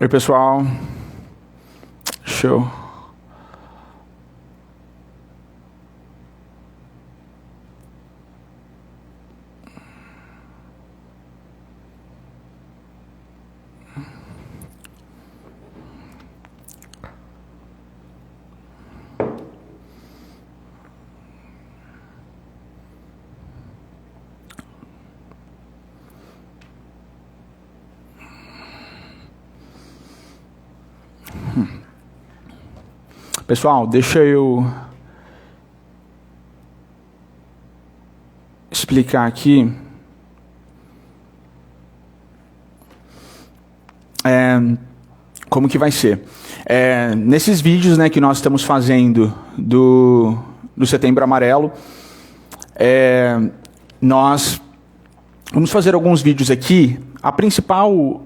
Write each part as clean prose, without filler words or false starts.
Oi, pessoal. Show. Pessoal, deixa eu explicar aqui. Como que vai ser. Nesses vídeos, né, que nós estamos fazendo do Setembro Amarelo, nós vamos fazer alguns vídeos aqui. A principal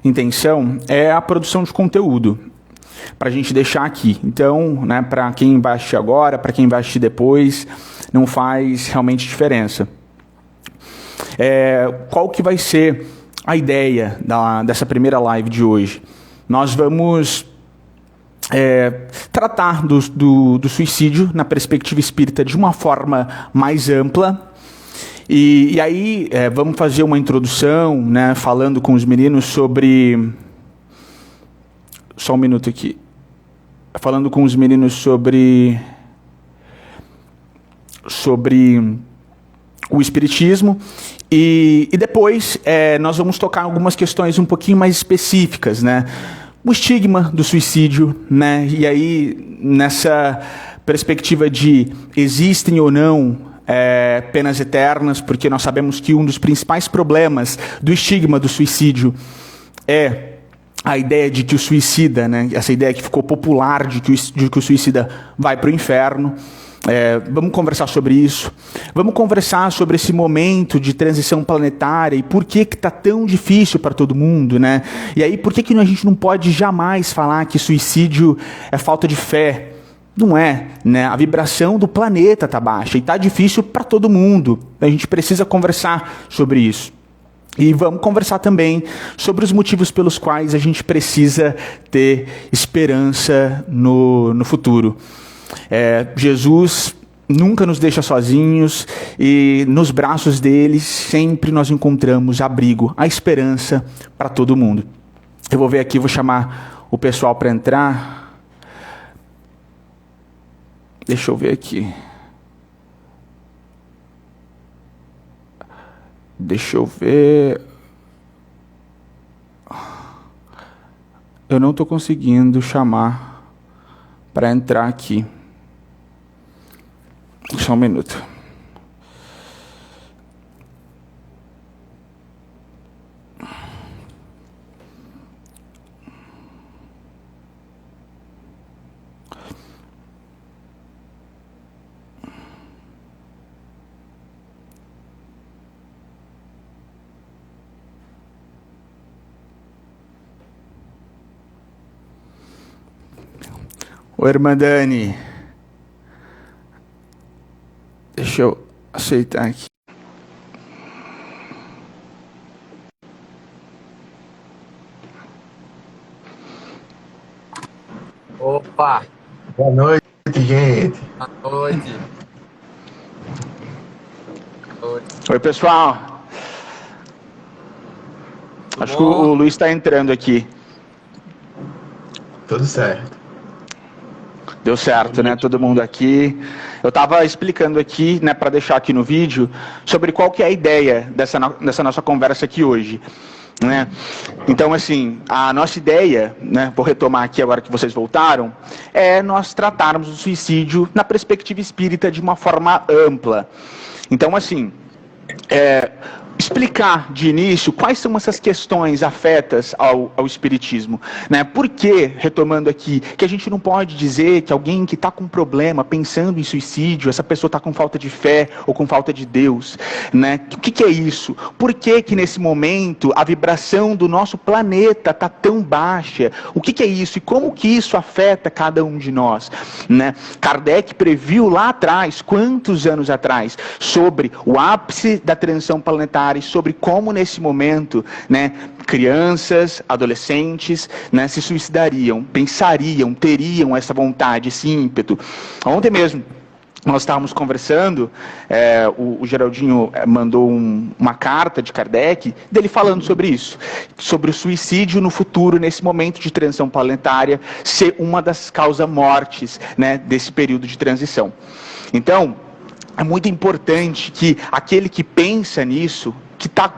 intenção é a produção de conteúdo, para a gente deixar aqui. Então, né, para quem vai assistir agora, para quem vai assistir depois, não faz realmente diferença. Qual que vai ser a ideia dessa primeira live de hoje? Nós vamos tratar do suicídio na perspectiva espírita de uma forma mais ampla. E aí vamos fazer uma introdução, né, falando com os meninos sobre... Só um minuto aqui. Falando com os meninos sobre o espiritismo. E depois nós vamos tocar algumas questões um pouquinho mais específicas, né? O estigma do suicídio, né? E aí, nessa perspectiva de existem ou não penas eternas, porque nós sabemos que um dos principais problemas do estigma do suicídio é a ideia de que o suicida, né, essa ideia que ficou popular de que o suicida vai para o inferno. Vamos conversar sobre isso. Vamos conversar sobre esse momento de transição planetária e por que está tão difícil para todo mundo, né? E aí, por que a gente não pode jamais falar que suicídio é falta de fé? Não é, né? A vibração do planeta está baixa e está difícil para todo mundo. A gente precisa conversar sobre isso. E vamos conversar também sobre os motivos pelos quais a gente precisa ter esperança no futuro. Jesus nunca nos deixa sozinhos e nos braços dele sempre nós encontramos abrigo, a esperança para todo mundo. Eu vou ver aqui, vou chamar o pessoal para entrar. Deixa eu ver aqui. Deixa eu ver. Eu não estou conseguindo chamar para entrar aqui. Só um minuto. Oi, irmã Dani. Deixa eu aceitar aqui. Opa! Boa noite, gente. Boa noite. Oi, pessoal. Tudo Acho bom? que o Luiz está entrando aqui. Tudo certo. Deu certo, né? Todo mundo aqui. Eu estava explicando aqui, né, para deixar aqui no vídeo, sobre qual que é a ideia dessa nossa conversa aqui hoje, né? Então, assim, a nossa ideia, né, vou retomar aqui agora que vocês voltaram, é nós tratarmos o suicídio na perspectiva espírita de uma forma ampla. Então, assim, explicar de início quais são essas questões afetas ao espiritismo, né? Por que, retomando aqui, que a gente não pode dizer que alguém que está com problema, pensando em suicídio, essa pessoa está com falta de fé ou com falta de Deus, né? O que é isso? Por que nesse momento a vibração do nosso planeta está tão baixa? O que é isso? E como que isso afeta cada um de nós, né? Kardec previu lá atrás, quantos anos atrás, sobre o ápice da transição planetária documentários sobre como nesse momento, né, crianças, adolescentes, né, se suicidariam, pensariam, teriam essa vontade, esse ímpeto. Ontem mesmo nós estávamos conversando, o Geraldinho mandou uma carta de Kardec, dele falando sobre isso, sobre o suicídio no futuro, nesse momento de transição planetária, ser uma das causas mortes, né, desse período de transição. Então, é muito importante que aquele que pensa nisso, que está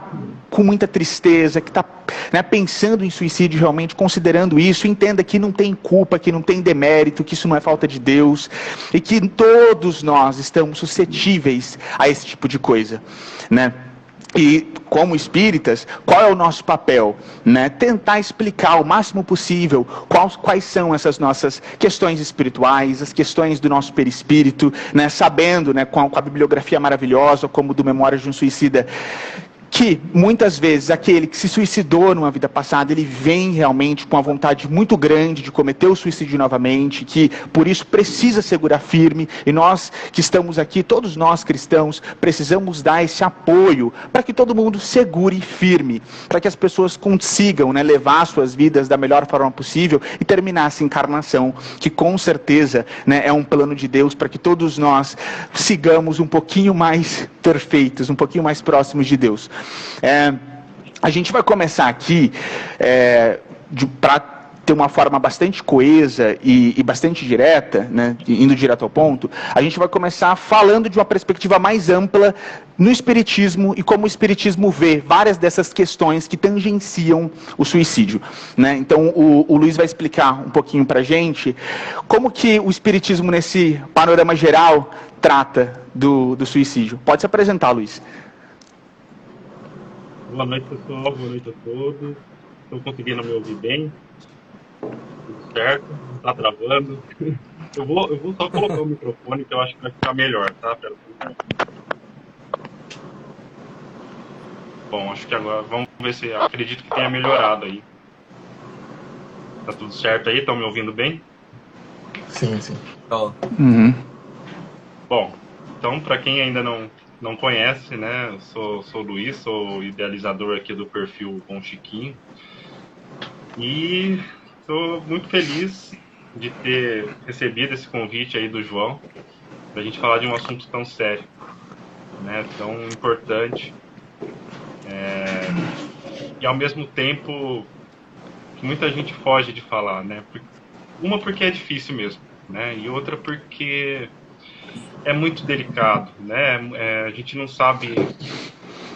com muita tristeza, que está, né, pensando em suicídio realmente, considerando isso, entenda que não tem culpa, que não tem demérito, que isso não é falta de Deus, e que todos nós estamos suscetíveis a esse tipo de coisa, né? E, como espíritas, qual é o nosso papel? Né? Tentar explicar o máximo possível quais são essas nossas questões espirituais, as questões do nosso perispírito, né? Sabendo, né, com a bibliografia maravilhosa, como do Memórias de um Suicida, que muitas vezes aquele que se suicidou numa vida passada, ele vem realmente com a vontade muito grande de cometer o suicídio novamente, que por isso precisa segurar firme, e nós que estamos aqui, todos nós cristãos, precisamos dar esse apoio para que todo mundo segure firme, para que as pessoas consigam, né, levar suas vidas da melhor forma possível e terminar essa encarnação, que com certeza, né, é um plano de Deus para que todos nós sigamos um pouquinho mais perfeitos, um pouquinho mais próximos de Deus. A gente vai começar aqui para ter uma forma bastante coesa e bastante direta, né, indo direto ao ponto. A gente vai começar falando de uma perspectiva mais ampla no Espiritismo e como o Espiritismo vê várias dessas questões que tangenciam o suicídio, né? Então o Luiz vai explicar um pouquinho para a gente como que o Espiritismo, nesse panorama geral, trata do suicídio. Pode se apresentar, Luiz. Boa noite, pessoal. Boa noite a todos. Estão conseguindo me ouvir bem? Tudo certo? Não está travando? Eu vou só colocar o microfone, que eu acho que vai ficar melhor, tá? Bom, acho que agora vamos ver se... Acredito que tenha melhorado aí. Tá tudo certo aí? Estão me ouvindo bem? Sim, sim. Uhum. Bom, então, para quem ainda não conhece, né, eu sou o Luiz, sou o idealizador aqui do perfil Com Chiquinho, e estou muito feliz de ter recebido esse convite aí do João, para a gente falar de um assunto tão sério, né, tão importante, e ao mesmo tempo que muita gente foge de falar, né, uma porque é difícil mesmo, né, e outra porque é muito delicado, né? A gente não sabe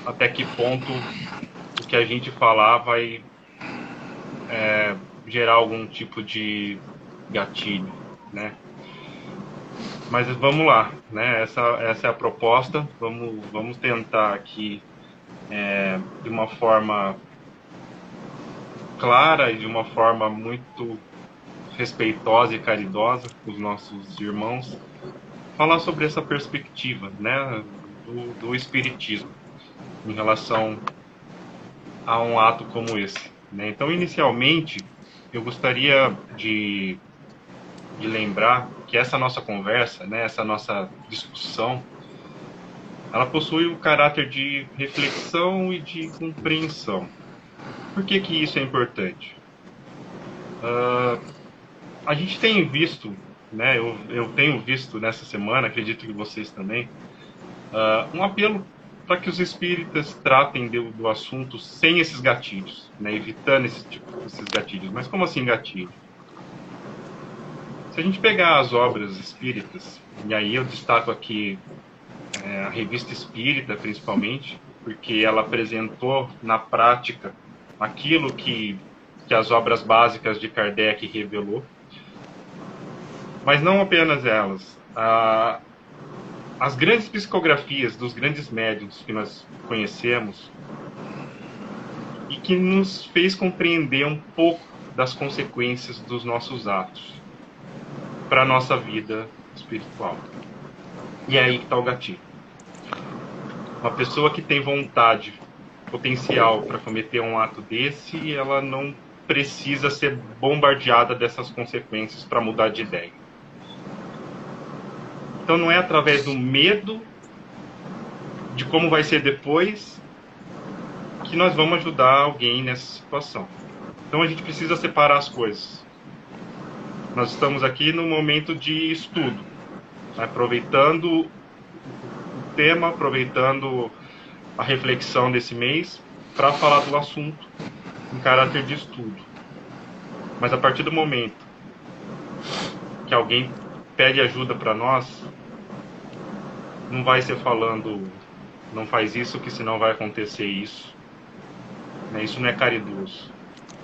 até que ponto o que a gente falar vai gerar algum tipo de gatilho, né? Mas vamos lá, né? Essa é a proposta. Vamos tentar aqui de uma forma clara e de uma forma muito respeitosa e caridosa com os nossos irmãos, falar sobre essa perspectiva, né, do espiritismo em relação a um ato como esse, né? Então, inicialmente, eu gostaria de lembrar que essa nossa conversa, né, essa nossa discussão, ela possui um caráter de reflexão e de compreensão. Por que isso é importante? A gente tem visto, né, eu tenho visto nessa semana, acredito que vocês também, um apelo para que os espíritas tratem do assunto sem esses gatilhos, né, evitando esses gatilhos. Mas como assim gatilho? Se a gente pegar as obras espíritas, e aí eu destaco aqui a Revista Espírita, principalmente, porque ela apresentou na prática aquilo que as obras básicas de Kardec revelou, mas não apenas elas. As grandes psicografias dos grandes médiuns que nós conhecemos e que nos fez compreender um pouco das consequências dos nossos atos para a nossa vida espiritual. E é aí que está o gatilho. Uma pessoa que tem vontade, potencial para cometer um ato desse, ela não precisa ser bombardeada dessas consequências para mudar de ideia. Então não é através do medo de como vai ser depois que nós vamos ajudar alguém nessa situação. Então a gente precisa separar as coisas. Nós estamos aqui no momento de estudo, né? Aproveitando o tema, aproveitando a reflexão desse mês para falar do assunto em caráter de estudo. Mas a partir do momento que alguém pede ajuda para nós, não vai ser falando, não faz isso que senão vai acontecer isso. Isso não é caridoso.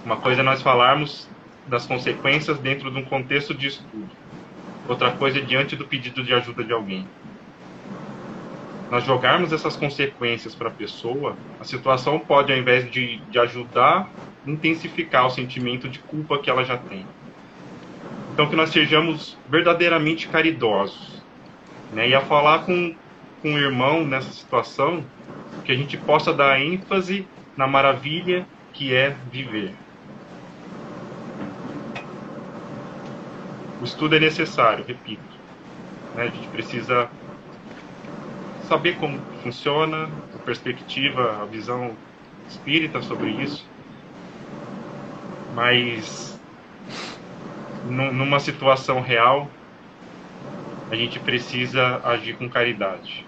Uma coisa é nós falarmos das consequências dentro de um contexto de estudo. Outra coisa é diante do pedido de ajuda de alguém. Nós jogarmos essas consequências para a pessoa, a situação pode, ao invés de ajudar, intensificar o sentimento de culpa que ela já tem. Então, que nós sejamos verdadeiramente caridosos, né? E a falar com o irmão nessa situação, que a gente possa dar ênfase na maravilha que é viver. O estudo é necessário, repito, né? A gente precisa saber como funciona, a perspectiva, a visão espírita sobre isso, mas numa situação real, a gente precisa agir com caridade.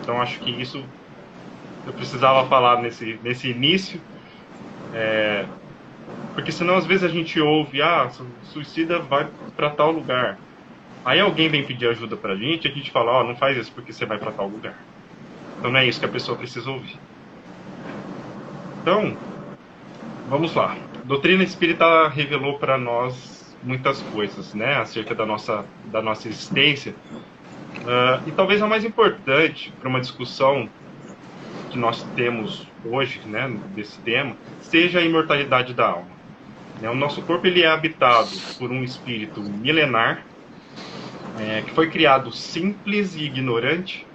Então, acho que isso eu precisava falar nesse início, porque senão às vezes a gente ouve, suicida vai para tal lugar. Aí alguém vem pedir ajuda pra gente, a gente fala, não faz isso porque você vai para tal lugar. Então não é isso que a pessoa precisa ouvir. Então, vamos lá. A doutrina espírita revelou para nós muitas coisas, né, acerca da nossa existência. E talvez a mais importante para uma discussão que nós temos hoje, né, desse tema, seja a imortalidade da alma. O nosso corpo ele é habitado por um espírito milenar, que foi criado simples e ignorante,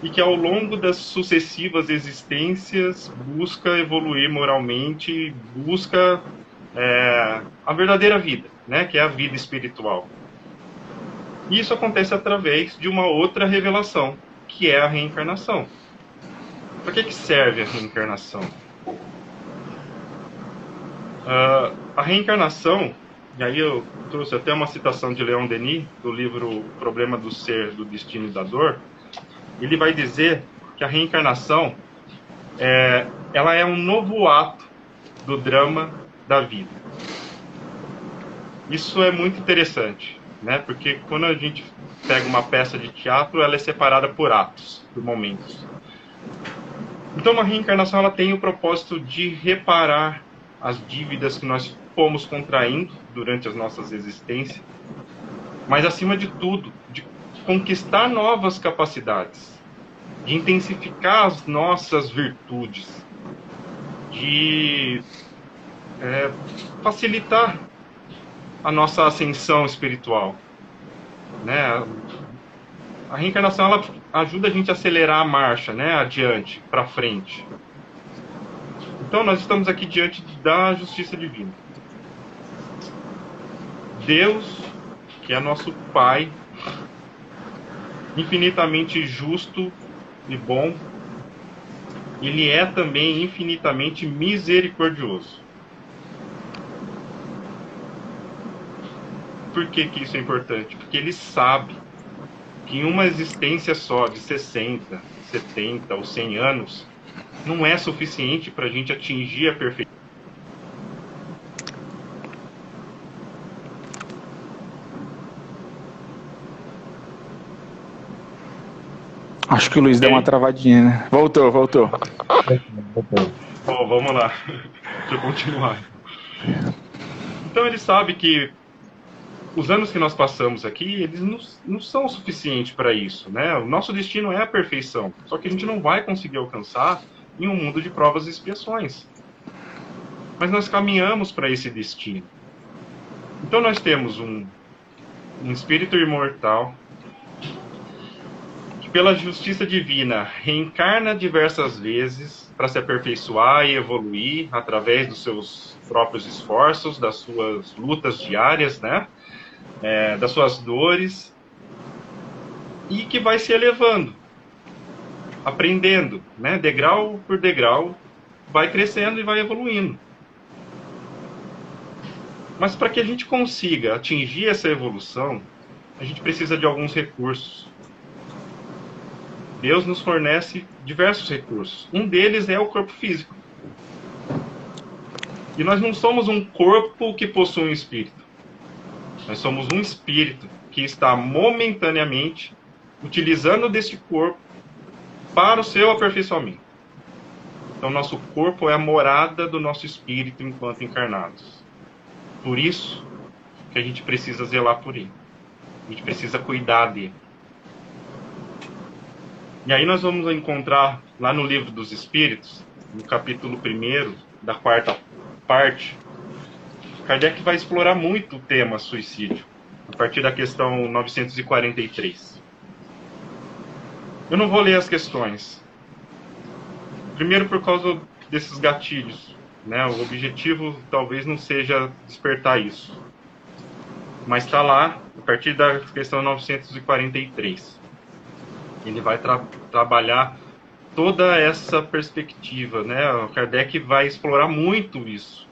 e que ao longo das sucessivas existências busca evoluir moralmente, busca a verdadeira vida, né, que é a vida espiritual. E isso acontece através de uma outra revelação, que é a reencarnação. Para que serve a reencarnação? A reencarnação, e aí eu trouxe até uma citação de Leon Denis, do livro O Problema do Ser, do Destino e da Dor. Ele vai dizer que a reencarnação ela é um novo ato do drama da vida. Isso é muito interessante, né? Porque quando a gente pega uma peça de teatro, ela é separada por atos, por momentos. Então, a reencarnação ela tem o propósito de reparar as dívidas que nós fomos contraindo durante as nossas existências, mas, acima de tudo, de conquistar novas capacidades, de intensificar as nossas virtudes, de facilitar a nossa ascensão espiritual, né? A reencarnação ela ajuda a gente a acelerar a marcha, né, adiante, para frente. Então nós estamos aqui diante da justiça divina. Deus, que é nosso Pai, infinitamente justo e bom, Ele é também infinitamente misericordioso. Por que isso é importante? Porque Ele sabe que em uma existência só de 60, 70 ou 100 anos, não é suficiente para a gente atingir a perfeição. Acho que o Luiz deu uma travadinha, né? Voltou. Bom, vamos lá. Deixa eu continuar. Então ele sabe que os anos que nós passamos aqui, eles não são o suficiente para isso, né? O nosso destino é a perfeição, só que a gente não vai conseguir alcançar em um mundo de provas e expiações. Mas nós caminhamos para esse destino. Então nós temos um espírito imortal que, pela justiça divina, reencarna diversas vezes para se aperfeiçoar e evoluir através dos seus próprios esforços, das suas lutas diárias, né? Das suas dores, e que vai se elevando aprendendo, né? Degrau por degrau, vai crescendo e vai evoluindo. Mas para que a gente consiga atingir essa evolução, a gente precisa de alguns recursos. Deus nos fornece diversos recursos. Um deles é o corpo físico. E nós não somos um corpo que possui um espírito. Nós somos um espírito que está momentaneamente utilizando deste corpo para o seu aperfeiçoamento. Então, nosso corpo é a morada do nosso espírito enquanto encarnados. Por isso que a gente precisa zelar por ele. A gente precisa cuidar dele. E aí nós vamos encontrar lá no Livro dos Espíritos, no capítulo 1 da 4ª parte, Kardec vai explorar muito o tema suicídio, a partir da questão 943. Eu não vou ler as questões. Primeiro por causa desses gatilhos, né? O objetivo talvez não seja despertar isso. Mas está lá, a partir da questão 943. Ele vai trabalhar toda essa perspectiva, né? O Kardec vai explorar muito isso.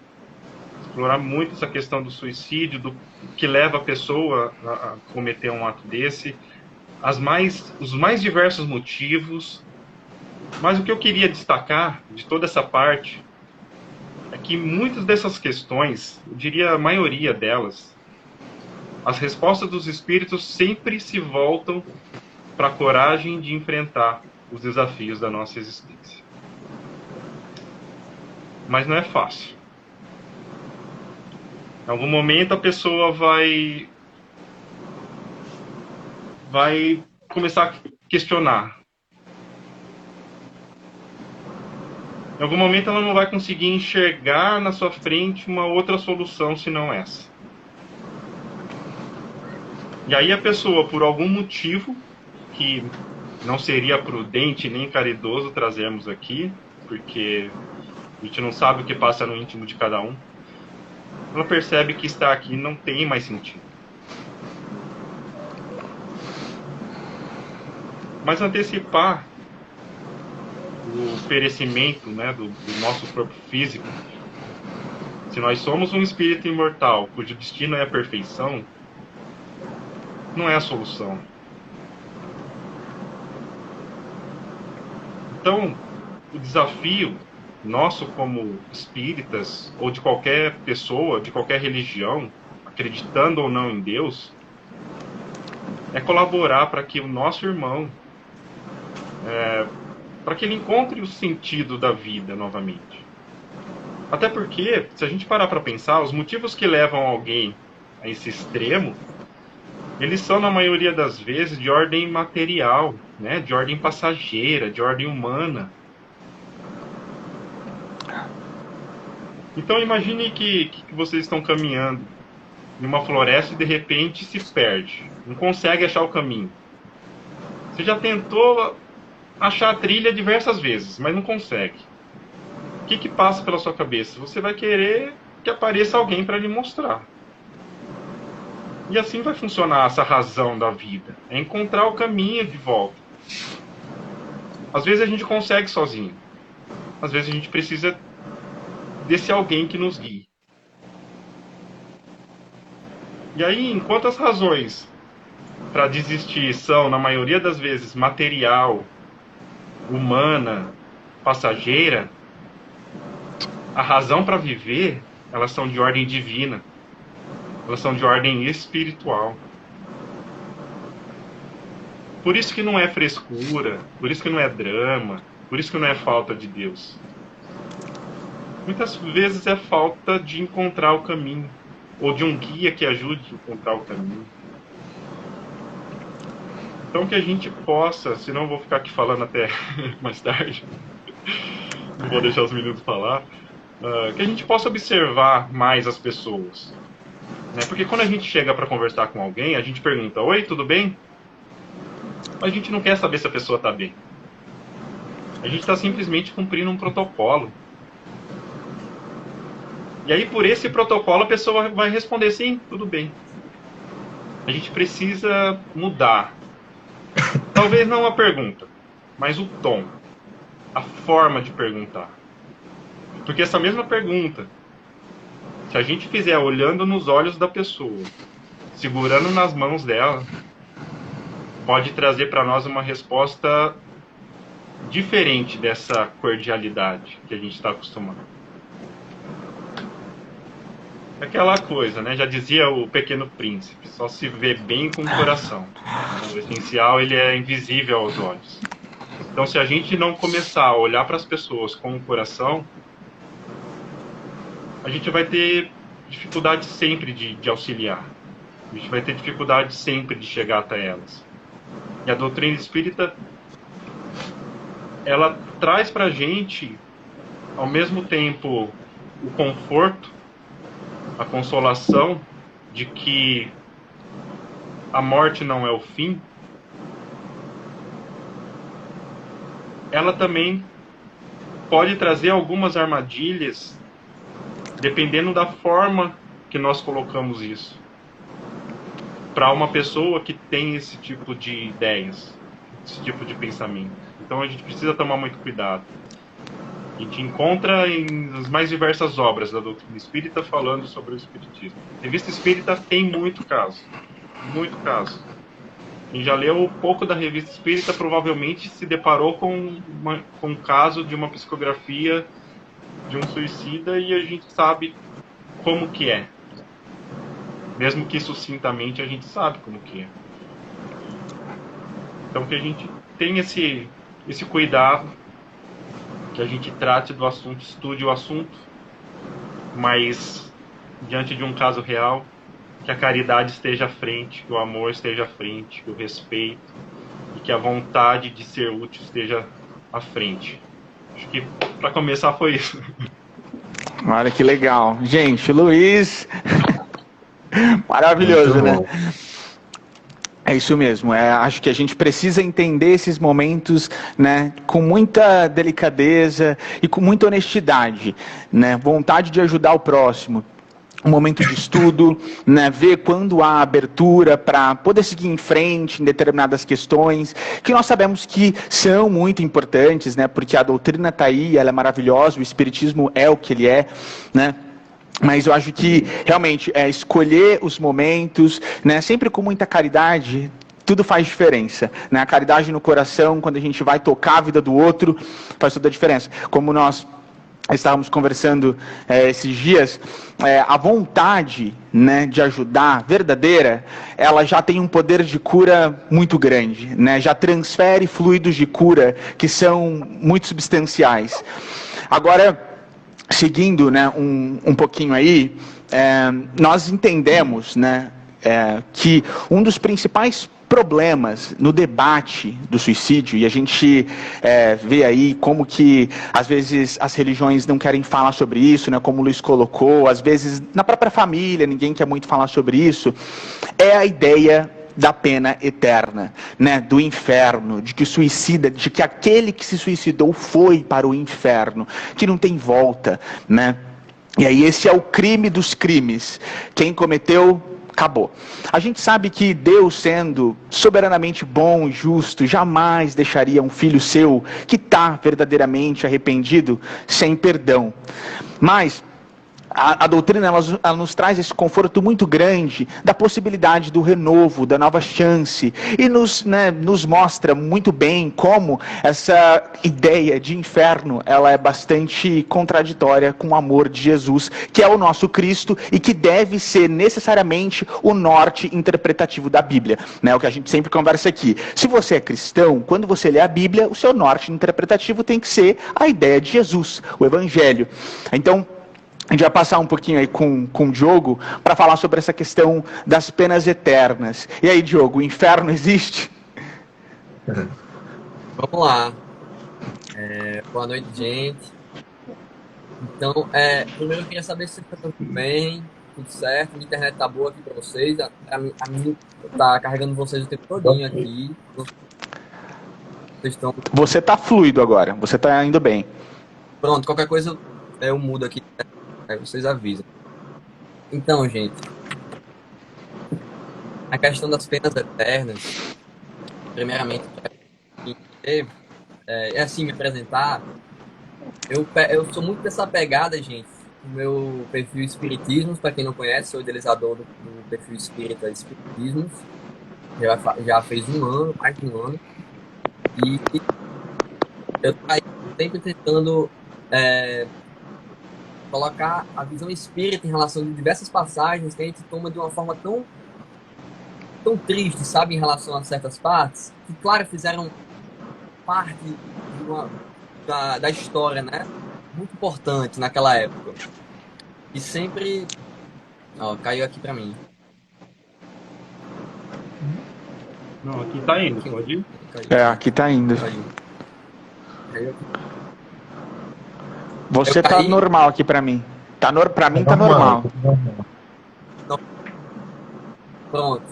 Explorar muito essa questão do suicídio, do que leva a pessoa a cometer um ato desse, os mais diversos motivos. Mas o que eu queria destacar de toda essa parte é que muitas dessas questões, eu diria a maioria delas, as respostas dos espíritos sempre se voltam para a coragem de enfrentar os desafios da nossa existência. Mas não é fácil. Em algum momento a pessoa vai começar a questionar. Em algum momento ela não vai conseguir enxergar na sua frente uma outra solução senão essa. E aí a pessoa, por algum motivo que não seria prudente nem caridoso trazermos aqui, porque a gente não sabe o que passa no íntimo de cada um, ela percebe que estar aqui não tem mais sentido. Mas antecipar o perecimento, né, do nosso corpo físico, se nós somos um espírito imortal cujo destino é a perfeição, não é a solução. Então, o desafio nosso como espíritas, ou de qualquer pessoa, de qualquer religião, acreditando ou não em Deus, é colaborar para que o nosso irmão, para que ele encontre o sentido da vida novamente. Até porque, se a gente parar para pensar, os motivos que levam alguém a esse extremo, eles são, na maioria das vezes, de ordem material, né? De ordem passageira, de ordem humana. Então imagine que vocês estão caminhando em uma floresta e de repente se perde. Não consegue achar o caminho. Você já tentou achar a trilha diversas vezes, mas não consegue. O que passa pela sua cabeça? Você vai querer que apareça alguém para lhe mostrar. E assim vai funcionar essa razão da vida. É encontrar o caminho de volta. Às vezes a gente consegue sozinho. Às vezes a gente precisa desse alguém que nos guie. E aí, enquanto as razões para desistir são, na maioria das vezes, material, humana, passageira, a razão para viver, elas são de ordem divina. Elas são de ordem espiritual. Por isso que não é frescura, por isso que não é drama, por isso que não é falta de Deus. Muitas vezes é falta de encontrar o caminho, ou de um guia que ajude a encontrar o caminho. Então que a gente possa, senão eu vou ficar aqui falando até mais tarde, não vou deixar os meninos falar, que a gente possa observar mais as pessoas. Né? Porque quando a gente chega para conversar com alguém, a gente pergunta, oi, tudo bem? Mas a gente não quer saber se a pessoa está bem. A gente está simplesmente cumprindo um protocolo. E aí, por esse protocolo, a pessoa vai responder, sim, tudo bem. A gente precisa mudar. Talvez não a pergunta, mas o tom, a forma de perguntar. Porque essa mesma pergunta, se a gente fizer olhando nos olhos da pessoa, segurando nas mãos dela, pode trazer para nós uma resposta diferente dessa cordialidade que a gente está acostumado. Aquela coisa, né? Já dizia o Pequeno Príncipe, só se vê bem com o coração. O essencial, ele é invisível aos olhos. Então, se a gente não começar a olhar para as pessoas com o coração, a gente vai ter dificuldade sempre de auxiliar. A gente vai ter dificuldade sempre de chegar até elas. E a doutrina espírita, ela traz para a gente, ao mesmo tempo, o conforto, a consolação de que a morte não é o fim. Ela também pode trazer algumas armadilhas, dependendo da forma que nós colocamos isso, para uma pessoa que tem esse tipo de ideias, esse tipo de pensamento. Então a gente precisa tomar muito cuidado. A gente encontra em as mais diversas obras da doutrina espírita falando sobre o espiritismo. A revista espírita tem muito caso. Muito caso. Quem já leu um pouco da revista espírita provavelmente se deparou com um caso de uma psicografia de um suicida, e a gente sabe como que é. Mesmo que sucintamente, a gente sabe como que é. Então que a gente tenha esse cuidado, que a gente trate do assunto, estude o assunto, mas diante de um caso real, que a caridade esteja à frente, que o amor esteja à frente, que o respeito e que a vontade de ser útil esteja à frente. Acho que para começar foi isso. Olha que legal. Gente, Luiz, maravilhoso, né? É isso mesmo, acho que a gente precisa entender esses momentos, né, com muita delicadeza e com muita honestidade, né, vontade de ajudar o próximo. Um momento de estudo, né, ver quando há abertura para poder seguir em frente em determinadas questões, que nós sabemos que são muito importantes, né, porque a doutrina está aí, ela é maravilhosa, o espiritismo é o que ele é, né? Mas eu acho que, realmente, escolher os momentos, né, sempre com muita caridade, tudo faz diferença. Né? A caridade no coração, quando a gente vai tocar a vida do outro, faz toda a diferença. Como nós estávamos conversando esses dias, a vontade, né, de ajudar, verdadeira, ela já tem um poder de cura muito grande. Né? Já transfere fluidos de cura que são muito substanciais. Agora, seguindo, né, um pouquinho aí, nós entendemos, né, que um dos principais problemas no debate do suicídio, e a gente vê aí como que às vezes as religiões não querem falar sobre isso, né, como o Luiz colocou, às vezes na própria família ninguém quer muito falar sobre isso, é a ideia da pena eterna, né, do inferno, de que o suicida, de que aquele que se suicidou foi para o inferno, que não tem volta, né? E aí esse é o crime dos crimes. Quem cometeu, acabou. A gente sabe que Deus, sendo soberanamente bom e justo, jamais deixaria um filho seu que está verdadeiramente arrependido sem perdão. Mas a doutrina ela nos traz esse conforto muito grande da possibilidade do renovo, da nova chance, e nos mostra muito bem como essa ideia de inferno ela é bastante contraditória com o amor de Jesus, que é o nosso Cristo e que deve ser necessariamente o norte interpretativo da Bíblia. Né? O que a gente sempre conversa aqui. Se você é cristão, quando você lê a Bíblia, o seu norte interpretativo tem que ser a ideia de Jesus, o Evangelho. Então, a gente vai passar um pouquinho aí com o Diogo para falar sobre essa questão das penas eternas. E aí, Diogo, o inferno existe? Vamos lá. Boa noite, gente. Então, primeiro eu queria saber se está tudo bem, tudo certo, a internet tá boa aqui para vocês, a minha tá carregando vocês o tempo todinho aqui. Vocês estão... Você tá fluido agora, você tá indo bem. Pronto, qualquer coisa eu mudo aqui. Aí vocês avisam. Então, gente, a questão das penas eternas, primeiramente, que teve, é assim, me apresentar, eu sou muito dessa pegada, gente. O meu perfil Espiritismos, para quem não conhece, sou idealizador do perfil Espírita Espiritismos. Já fez um ano, mais de um ano. E eu tô aí sempre tentando colocar a visão espírita em relação a diversas passagens que a gente toma de uma forma tão triste, sabe, em relação a certas partes, que, claro, fizeram parte da história, né? Muito importante naquela época. E sempre... Ó, caiu aqui pra mim. Não, aqui tá indo, pode ir? Caiu, Aqui tá indo. caiu aqui. Você Eu tá caí. normal aqui pra mim. Pra mim tá normal. Pronto.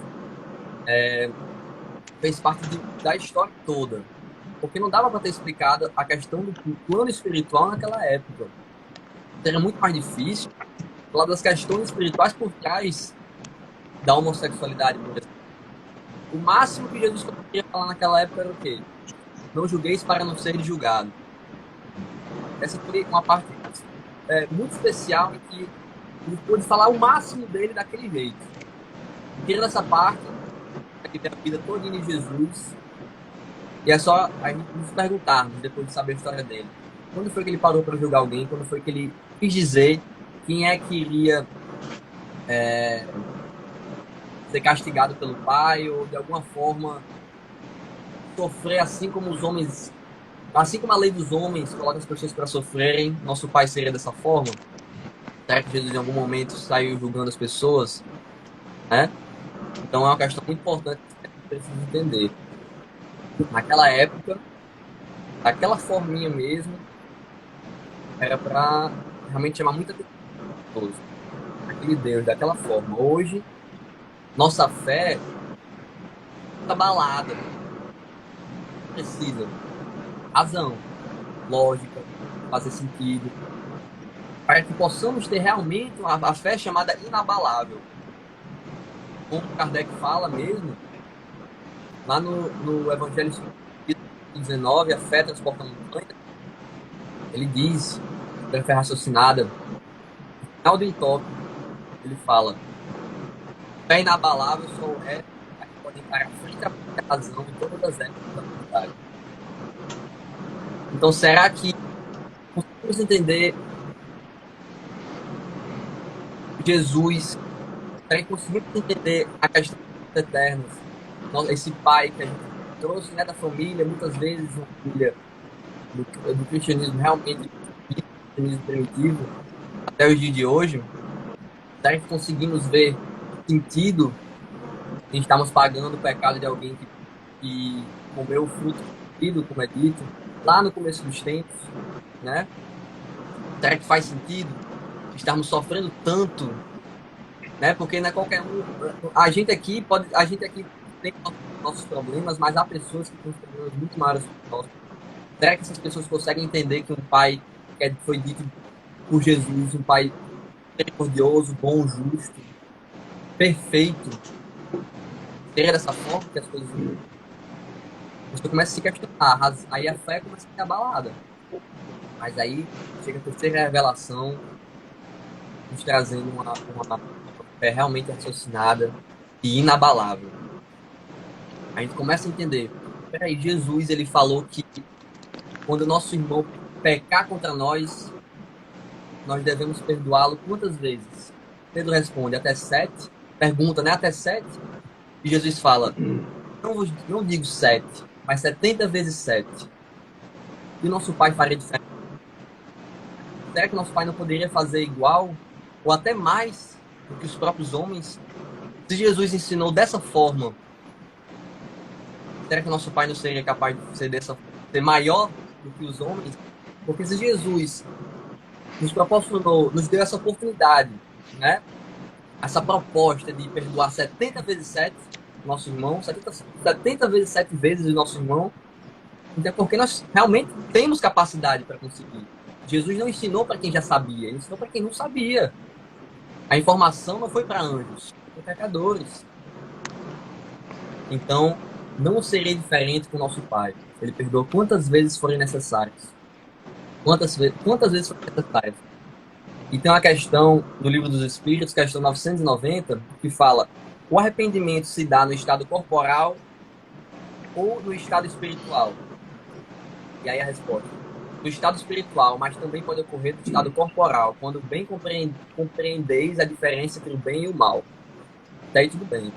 Fez parte da história toda. Porque não dava para ter explicado a questão do plano espiritual naquela época. Era muito mais difícil falar das questões espirituais por trás da homossexualidade, por exemplo. O máximo que Jesus poderia falar naquela época era o quê? Não julgueis para não ser julgado. Essa foi uma parte muito especial em que ele pôde falar o máximo dele daquele jeito. Tirando essa parte, que tem a vida toda em Jesus, e é só a gente nos perguntarmos, depois de saber a história dele, quando foi que ele parou para julgar alguém, quando foi que ele quis dizer quem é que iria ser castigado pelo pai, ou de alguma forma sofrer assim como os homens, assim como a lei dos homens coloca as pessoas para sofrerem, nosso pai seria dessa forma? Será que Jesus em algum momento saiu julgando as pessoas? Né? Então é uma questão muito importante que a gente precisa entender. Naquela época, daquela forminha mesmo, era para realmente chamar muita atenção. Aquele Deus, daquela forma. Hoje, nossa fé está abalada. Precisa. Razão, lógica, fazer sentido. Para que possamos ter realmente a fé chamada inabalável. Como Kardec fala mesmo, lá no Evangelho segundo 19, a fé transporta montanha, ele diz, pela fé raciocinada, no final do entope, ele fala: fé inabalável só é a que pode encarar frente à razão em todas as épocas da humanidade. Então, será que conseguimos entender Jesus? Será que conseguimos entender a questão dos eternos? Esse pai que a gente trouxe, né, da família, muitas vezes uma família do cristianismo realmente, do cristianismo primitivo, até os dias de hoje. Será que conseguimos ver sentido em estarmos pagando o pecado de alguém que comeu o fruto proibido, como é dito, lá no começo dos tempos, né? Será que faz sentido estarmos sofrendo tanto, né? Porque não é qualquer um. A gente aqui tem nossos problemas, mas há pessoas que têm problemas muito maiores que nós. Será que essas pessoas conseguem entender que um pai que foi dito por Jesus, um pai misericordioso, bom, justo, perfeito, seria dessa forma que as coisas... Você começa a se questionar, aí a fé começa a ser abalada. Mas aí chega a terceira revelação, nos trazendo uma fé realmente raciocinada e inabalável. A gente começa a entender, peraí, Jesus, ele falou que quando o nosso irmão pecar contra nós devemos perdoá-lo quantas vezes? Pedro responde, até 7. Pergunta, né? Até 7. E Jesus fala, não digo 7, mas 70 vezes 7. E o nosso pai faria diferente? Será que nosso pai não poderia fazer igual? Ou até mais do que os próprios homens? Se Jesus ensinou dessa forma, será que nosso pai não seria capaz de ser maior do que os homens? Porque se Jesus nos deu essa oportunidade, né? Essa proposta de perdoar 70 vezes 7 nosso irmão, 70 vezes 7 vezes o nosso irmão, então porque nós realmente temos capacidade para conseguir. Jesus não ensinou para quem já sabia, ele ensinou para quem não sabia. A informação não foi para anjos, foi para pecadores. Então, não serei diferente com nosso Pai. Ele perdoa quantas vezes forem necessárias. Quantas vezes forem necessárias. E tem uma questão do Livro dos Espíritos, questão 990, que fala: o arrependimento se dá no estado corporal ou no estado espiritual? E aí a resposta: no estado espiritual, mas também pode ocorrer no estado corporal, quando bem compreendeis a diferença entre o bem e o mal. Até aí tudo bem.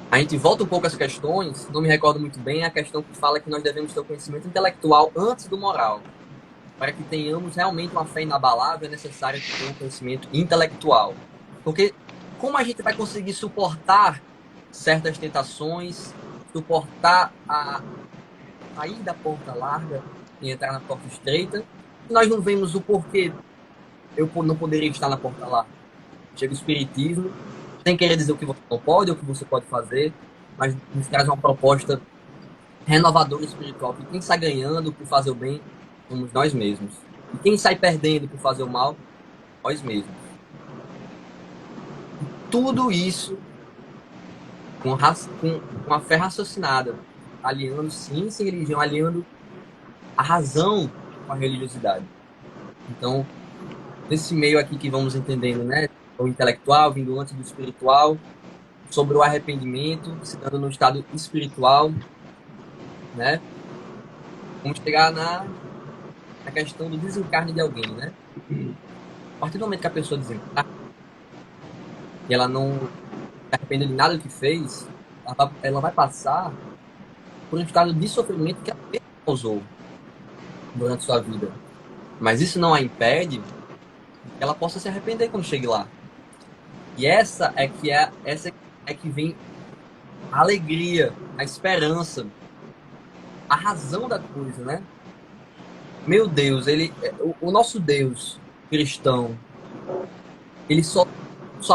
A gente volta um pouco às questões, não me recordo muito bem, a questão que fala que nós devemos ter o conhecimento intelectual antes do moral. Para que tenhamos realmente uma fé inabalável, é necessário ter um conhecimento intelectual. Porque como a gente vai conseguir suportar certas tentações, suportar a sair da porta larga e entrar na porta estreita, nós não vemos o porquê eu não poderia estar na porta larga. Chega o Espiritismo, sem querer dizer o que você não pode ou o que você pode fazer, mas nos traz uma proposta renovadora espiritual, que quem sai ganhando por fazer o bem somos nós mesmos. E quem sai perdendo por fazer o mal, nós mesmos. E tudo isso com a fé raciocinada, aliando ciência e religião, aliando a razão com a religiosidade. Então, nesse meio aqui que vamos entendendo, né, o intelectual vindo antes do espiritual, sobre o arrependimento, se dando no estado espiritual, né, vamos chegar na questão do desencarne de alguém, né? A partir do momento que a pessoa desencarna e ela não se arrepende de nada do que fez, ela vai passar por um estado de sofrimento que ela causou durante sua vida. Mas isso não a impede que ela possa se arrepender quando chegue lá. E essa é que vem a alegria, a esperança, a razão da coisa, né? Meu Deus, o nosso Deus cristão, ele só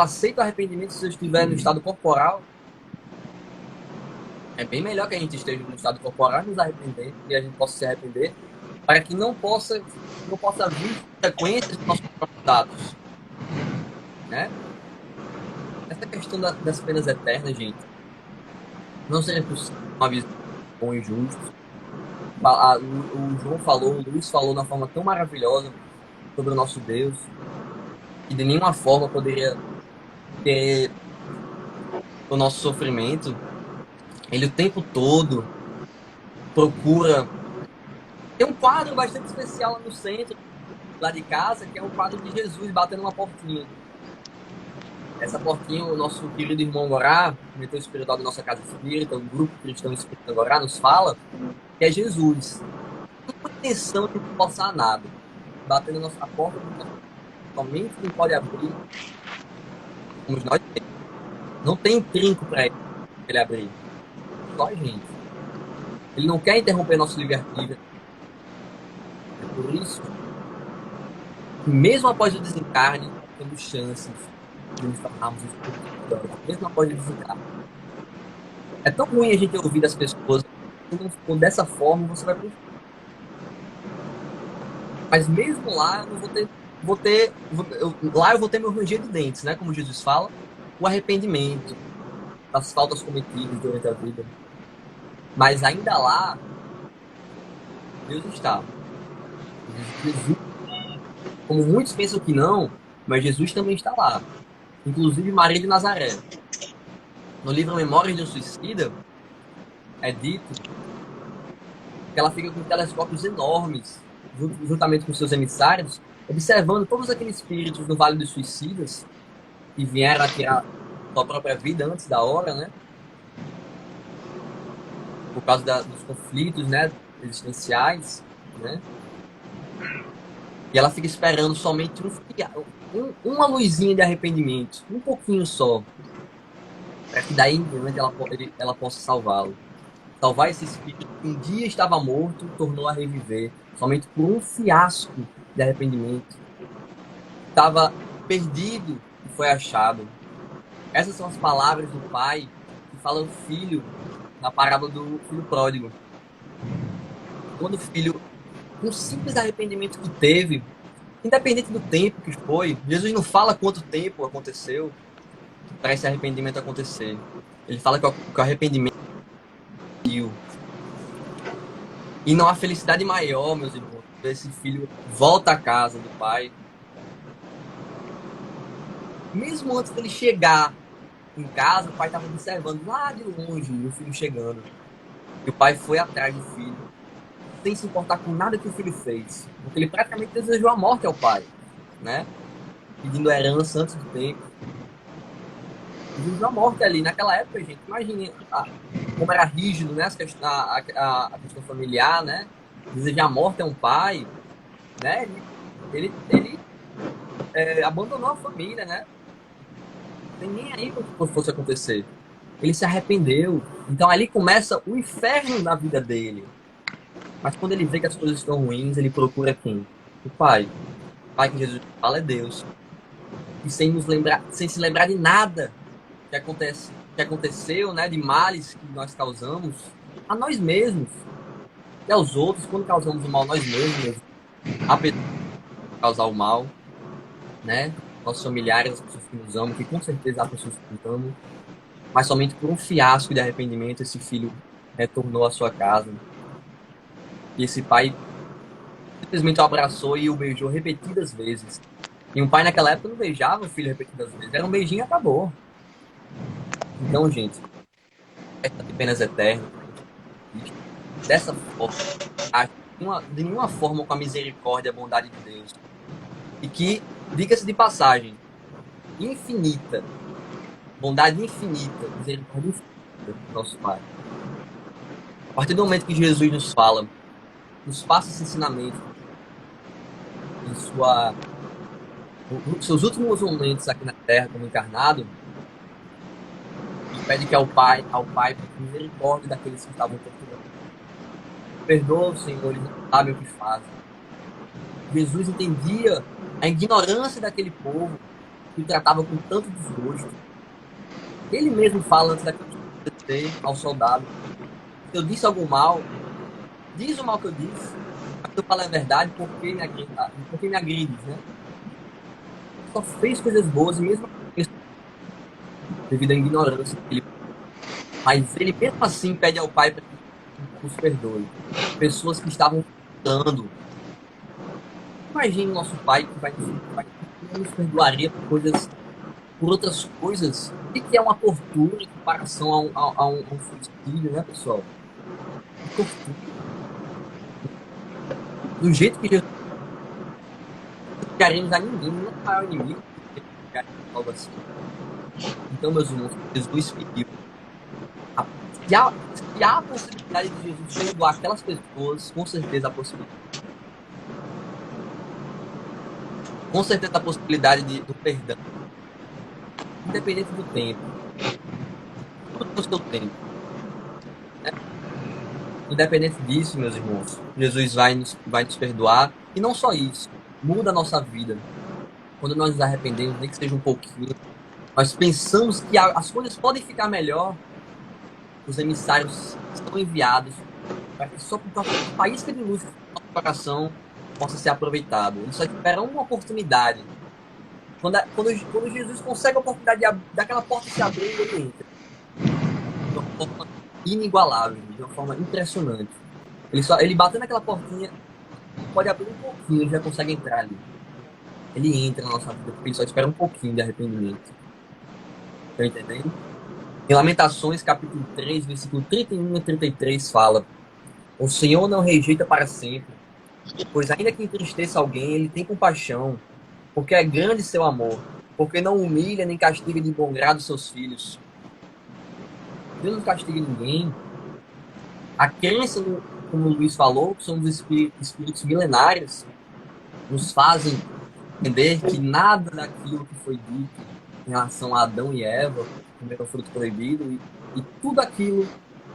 aceita o arrependimento se você estiver no estado corporal. É bem melhor que a gente esteja no estado corporal e nos arrepender, e a gente possa se arrepender, para que não possa vir consequências dos nossos próprios atos, né? Essa questão das penas eternas, gente, não seria possível uma visão bom e justo. O João falou, o Luiz falou de uma forma tão maravilhosa sobre o nosso Deus, que de nenhuma forma poderia ter o nosso sofrimento. Ele o tempo todo procura. Tem um quadro bastante especial lá no centro, lá de casa, que é um quadro de Jesus batendo uma portinha. Essa portinha, o nosso querido irmão Gorá, o mentor espiritual da nossa casa espírita, o grupo cristão espírita Gorá, nos fala que é Jesus. Não tem intenção de forçar nada. Batendo a nossa porta, somente quem pode abrir somos nós mesmos. Não tem trinco para ele abrir. Só a gente. Ele não quer interromper nosso livre-arbítrio. É por isso que mesmo após o desencarne, temos chances de nos tornarmos espirituais. Mesmo após o desencarne. É tão ruim a gente ouvir das pessoas: se não for dessa forma, você vai pro inferno. Mas mesmo lá, eu vou ter meu ranger de dentes, né? Como Jesus fala, o arrependimento das faltas cometidas durante a vida. Mas ainda lá, Deus está. Jesus, como muitos pensam que não, mas Jesus também está lá. Inclusive Maria de Nazaré. No livro Memórias de um Suicida, é dito que ela fica com telescópios enormes, juntamente com seus emissários, observando todos aqueles espíritos no Vale dos Suicidas que vieram a tirar sua própria vida antes da hora, né? Por causa dos conflitos, né, existenciais, né? E ela fica esperando somente uma luzinha de arrependimento, um pouquinho só, para que daí em diante ela possa salvá-lo. Salvar esse espírito que um dia estava morto, tornou a reviver, somente por um fiasco de arrependimento. Estava perdido e foi achado. Essas são as palavras do pai que fala ao filho na parábola do filho pródigo. Quando o filho, com um simples arrependimento que teve, independente do tempo que foi, Jesus não fala quanto tempo aconteceu para esse arrependimento acontecer. Ele fala que o arrependimento E não há felicidade maior, meus irmãos, quando esse filho volta à casa do pai. Mesmo antes dele chegar em casa, o pai estava observando lá de longe o filho chegando. E o pai foi atrás do filho, sem se importar com nada que o filho fez. Porque ele praticamente desejou a morte ao pai, né? Pedindo herança antes do tempo. Desejou a morte ali. Naquela época, gente, imagine como era rígido, né? A questão familiar, né? Desejar a morte a um pai, né? Ele abandonou a família, né? Não tem nem aí o que fosse acontecer. Ele se arrependeu. Então ali começa o inferno na vida dele. Mas quando ele vê que as coisas estão ruins, ele procura quem? O Pai. O Pai que Jesus fala é Deus. E sem se lembrar de nada que aconteceu, né, de males que nós causamos a nós mesmos e aos outros, quando causamos o mal a nós mesmos, a pessoa que causar o mal, né? Nossos familiares, as pessoas que nos amam, que com certeza há pessoas que nos amam, mas somente por um fiasco de arrependimento esse filho retornou à sua casa. E esse pai simplesmente o abraçou e o beijou repetidas vezes. E um pai naquela época não beijava o filho repetidas vezes. Era um beijinho e acabou. Então, gente, essa de penas eternas, dessa forma, de nenhuma forma com a misericórdia e a bondade de Deus. E que, diga-se de passagem, infinita, bondade infinita, misericórdia infinita do nosso Pai. A partir do momento que Jesus nos fala, nos passa esse ensinamento em seus últimos momentos aqui na Terra como encarnado, e pede que ao Pai por misericórdia daqueles que estavam torturando. Perdoa, Senhor, eles não sabem o que fazem. Jesus entendia a ignorância daquele povo que o tratava com tanto desgosto. Ele mesmo fala antes daquilo acontecer ao soldado: se eu disse algum mal, diz o mal que eu disse, mas se eu falar a verdade, por que me agrides, né? Só fez coisas boas e mesmo devido à ignorância dele. Mas ele mesmo assim pede ao Pai para que os perdoe. Pessoas que estavam lutando. Imagine o nosso Pai que nos perdoaria por outras coisas. O que é uma tortura em comparação a um suicídio, né, pessoal? Tortura. Do jeito que Jesus não queremos a ninguém, não é o maior inimigo, algo assim. Então, meus irmãos, Jesus pediu. Se há a possibilidade de Jesus perdoar aquelas pessoas, com certeza a possibilidade. Com certeza a possibilidade do perdão. Independente do tempo. Tudo no seu tempo. Né? Independente disso, meus irmãos, Jesus vai nos perdoar. E não só isso. Muda a nossa vida. Quando nós nos arrependemos, nem que seja um pouquinho, nós pensamos que as coisas podem ficar melhor. Os emissários estão enviados para que só por a faísca de luz do nosso coração possa ser aproveitado. Eles só esperam uma oportunidade. Quando Jesus consegue a oportunidade daquela porta se abrir, ele entra. De uma forma inigualável, de uma forma impressionante. Ele batendo naquela portinha, pode abrir um pouquinho, ele já consegue entrar ali. Ele entra na nossa vida, porque ele só espera um pouquinho de arrependimento. Estão entendendo? Em Lamentações, capítulo 3, versículo 31 e 33, fala: o Senhor não rejeita para sempre, pois ainda que entristeça alguém, ele tem compaixão, porque é grande seu amor, porque não humilha nem castiga de bom grado seus filhos. Deus não castiga ninguém. A crença, como o Luiz falou, que somos espíritos milenários, nos fazem entender que nada daquilo que foi dito em relação a Adão e Eva, comeram o fruto proibido, e tudo aquilo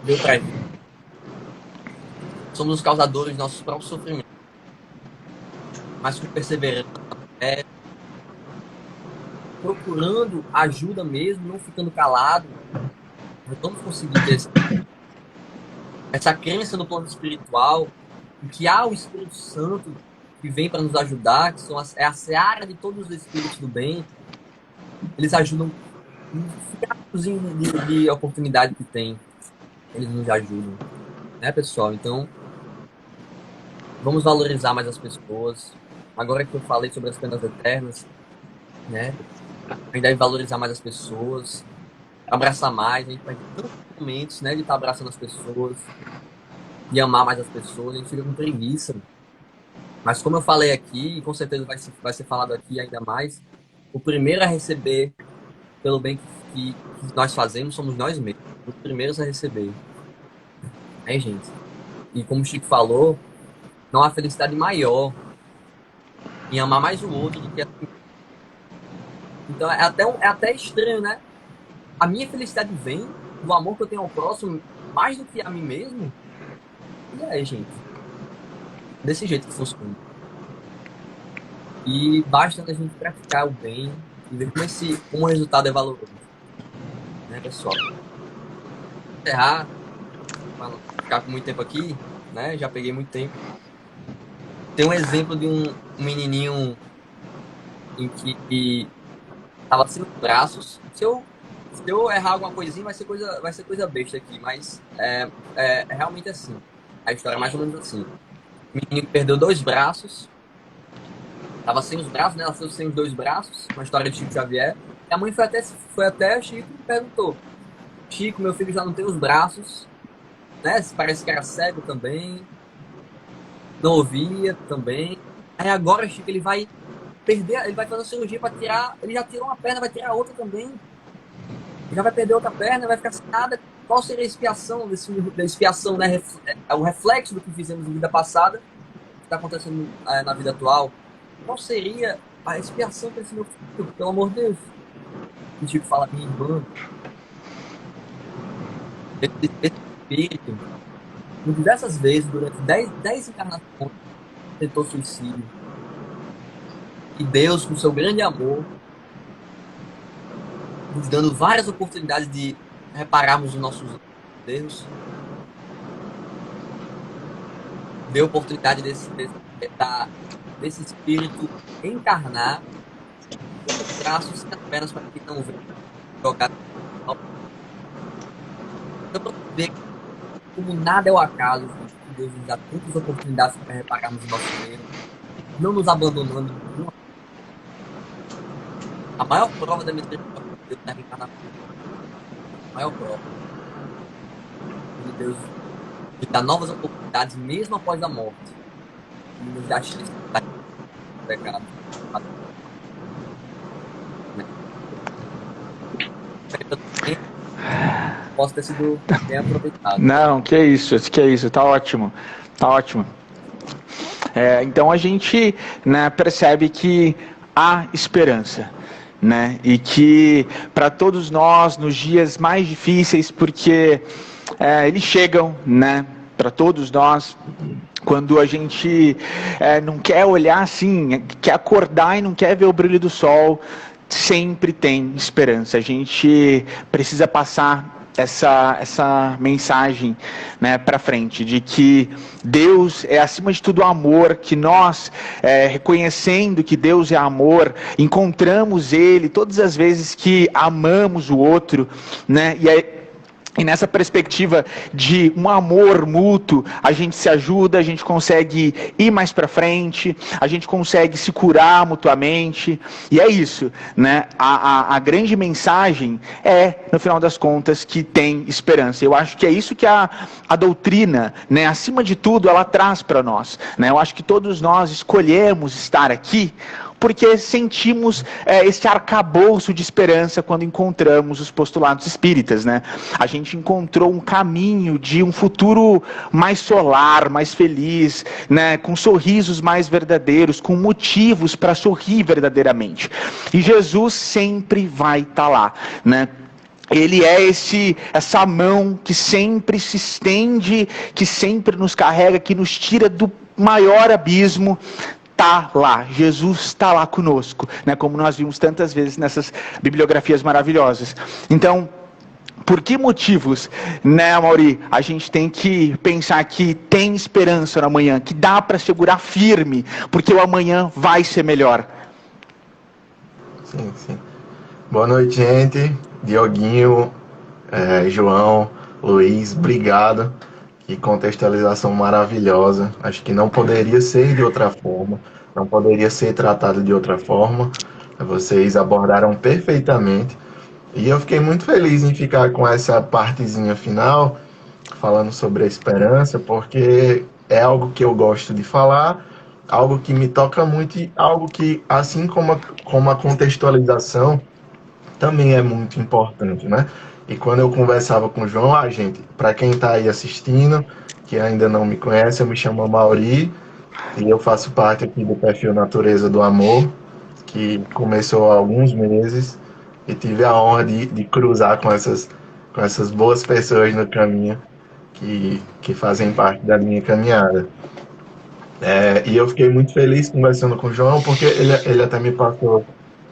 veio para gente. Somos os causadores de nossos próprios sofrimentos. Mas com perseverança, procurando ajuda mesmo, não ficando calado, nós vamos conseguir ter essa crença no plano espiritual, em que há o Espírito Santo que vem para nos ajudar, que é a seara de todos os espíritos do bem. Eles ajudam de oportunidade que tem, eles nos ajudam, né, pessoal? Então, Vamos valorizar mais as pessoas. Agora que eu falei sobre as penas eternas, né? A gente deve valorizar mais as pessoas, abraçar mais. A gente vai ter tantos momentos, né, de estar abraçando as pessoas, de amar mais as pessoas. A gente fica com preguiça. Mas como eu falei aqui, e com certeza vai ser falado aqui ainda mais, o primeiro a receber pelo bem que nós fazemos somos nós mesmos. Os primeiros a receber. É, gente. E como o Chico falou, não há felicidade maior em amar mais o outro do que a si mesmo. Então é até estranho, né? A minha felicidade vem do amor que eu tenho ao próximo mais do que a mim mesmo. E aí, gente? Desse jeito que funciona. E basta a gente praticar o bem e ver como o resultado é valoroso. Né, pessoal? Encerrar, para não ficar com muito tempo aqui, né? Já peguei muito tempo. Tem um exemplo de um menininho em que tava sem os braços. Se eu errar alguma coisinha, vai ser coisa besta aqui, mas é realmente assim. A história é mais ou menos assim. O menino perdeu 2 braços, tava sem os braços, né? Ela foi sem os 2 braços, uma história de Chico Xavier. E a mãe foi até Chico e perguntou: Chico, meu filho já não tem os braços, né? Parece que era cego também, não ouvia também. Aí agora, Chico, ele vai fazer uma cirurgia para tirar. Ele já tirou uma perna, vai tirar outra também. Já vai perder outra perna, vai ficar sem nada. Qual seria a expiação da expiação, né? É o reflexo do que fizemos na vida passada, que está acontecendo na vida atual. Qual seria a expiação para esse meu filho? Pelo amor de Deus. O Chico fala: minha irmã, esse espírito, por diversas vezes, durante 10 encarnações, tentou suicídio. E Deus, com seu grande amor, nos dando várias oportunidades de repararmos os nossos erros, deu a oportunidade desse espírito encarnar com os braços e as pernas para que não venha jogar. Então, para ver como nada é o acaso, que Deus nos dá tantas oportunidades para repararmos os nossos erros, não nos abandonando. A maior prova da misericórdia de Deus na reencarnação. A maior prova de Deus nos dá novas oportunidades mesmo após a morte. E nos dá chance de pecado. Posso ter sido bem aproveitado. Não, que é isso, tá ótimo, tá ótimo. Então a gente, né, percebe que há esperança, né, e que para todos nós, nos dias mais difíceis, porque eles chegam, né, para todos nós, quando a gente não quer olhar assim, quer acordar e não quer ver o brilho do sol, sempre tem esperança. A gente precisa passar essa mensagem, né, para frente, de que Deus é acima de tudo amor, que nós, reconhecendo que Deus é amor, encontramos Ele todas as vezes que amamos o outro, né, e nessa perspectiva de um amor mútuo, a gente se ajuda, a gente consegue ir mais para frente, a gente consegue se curar mutuamente, e é isso, né? A grande mensagem no final das contas, que tem esperança. Eu acho que é isso que a doutrina, né, acima de tudo, ela traz para nós, né? Eu acho que todos nós escolhemos estar aqui porque sentimos esse arcabouço de esperança quando encontramos os postulados espíritas, né? A gente encontrou um caminho de um futuro mais solar, mais feliz, né? Com sorrisos mais verdadeiros, com motivos para sorrir verdadeiramente. E Jesus sempre vai estar lá, né? Ele é essa mão que sempre se estende, que sempre nos carrega, que nos tira do maior abismo. Está lá, Jesus está lá conosco, né? Como nós vimos tantas vezes nessas bibliografias maravilhosas. Então, por que motivos, né, Amaury, a gente tem que pensar que tem esperança no amanhã, que dá para segurar firme, porque o amanhã vai ser melhor? Sim, sim. Boa noite, gente. Dioguinho, João, Luiz, obrigado. Que contextualização maravilhosa. Acho que não poderia ser de outra forma, não poderia ser tratado de outra forma. Vocês abordaram perfeitamente. E eu fiquei muito feliz em ficar com essa partezinha final, falando sobre a esperança, porque é algo que eu gosto de falar, algo que me toca muito e algo que, assim como a contextualização, também é muito importante, né? E quando eu conversava com o João, gente, para quem está aí assistindo, que ainda não me conhece, eu me chamo Mauri e eu faço parte aqui do perfil Natureza do Amor, que começou há alguns meses e tive a honra de cruzar com essas boas pessoas no caminho que fazem parte da minha caminhada. E eu fiquei muito feliz conversando com o João, porque ele até me passou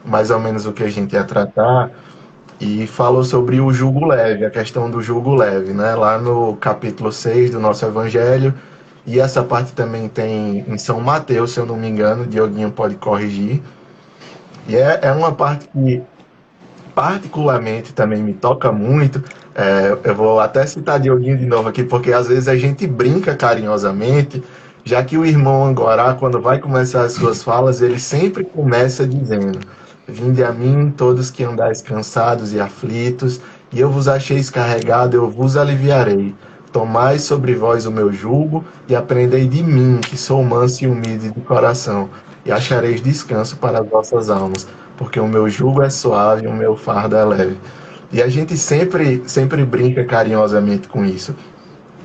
mais ou menos o que a gente ia tratar e falou sobre o jugo leve, a questão do jugo leve, né? Lá no capítulo 6 do nosso Evangelho, e essa parte também tem em São Mateus, se eu não me engano, Dioguinho pode corrigir. E é uma parte que particularmente também me toca muito. Eu vou até citar Dioguinho de novo aqui, porque às vezes a gente brinca carinhosamente, já que o irmão Angorá, quando vai começar as suas falas, ele sempre começa dizendo: Vinde a mim, todos que andais cansados e aflitos, e eu vos acheis carregado, eu vos aliviarei. Tomai sobre vós o meu jugo e aprendei de mim, que sou manso e humilde de coração, e achareis descanso para as vossas almas, porque o meu jugo é suave e o meu fardo é leve. E a gente sempre brinca carinhosamente com isso,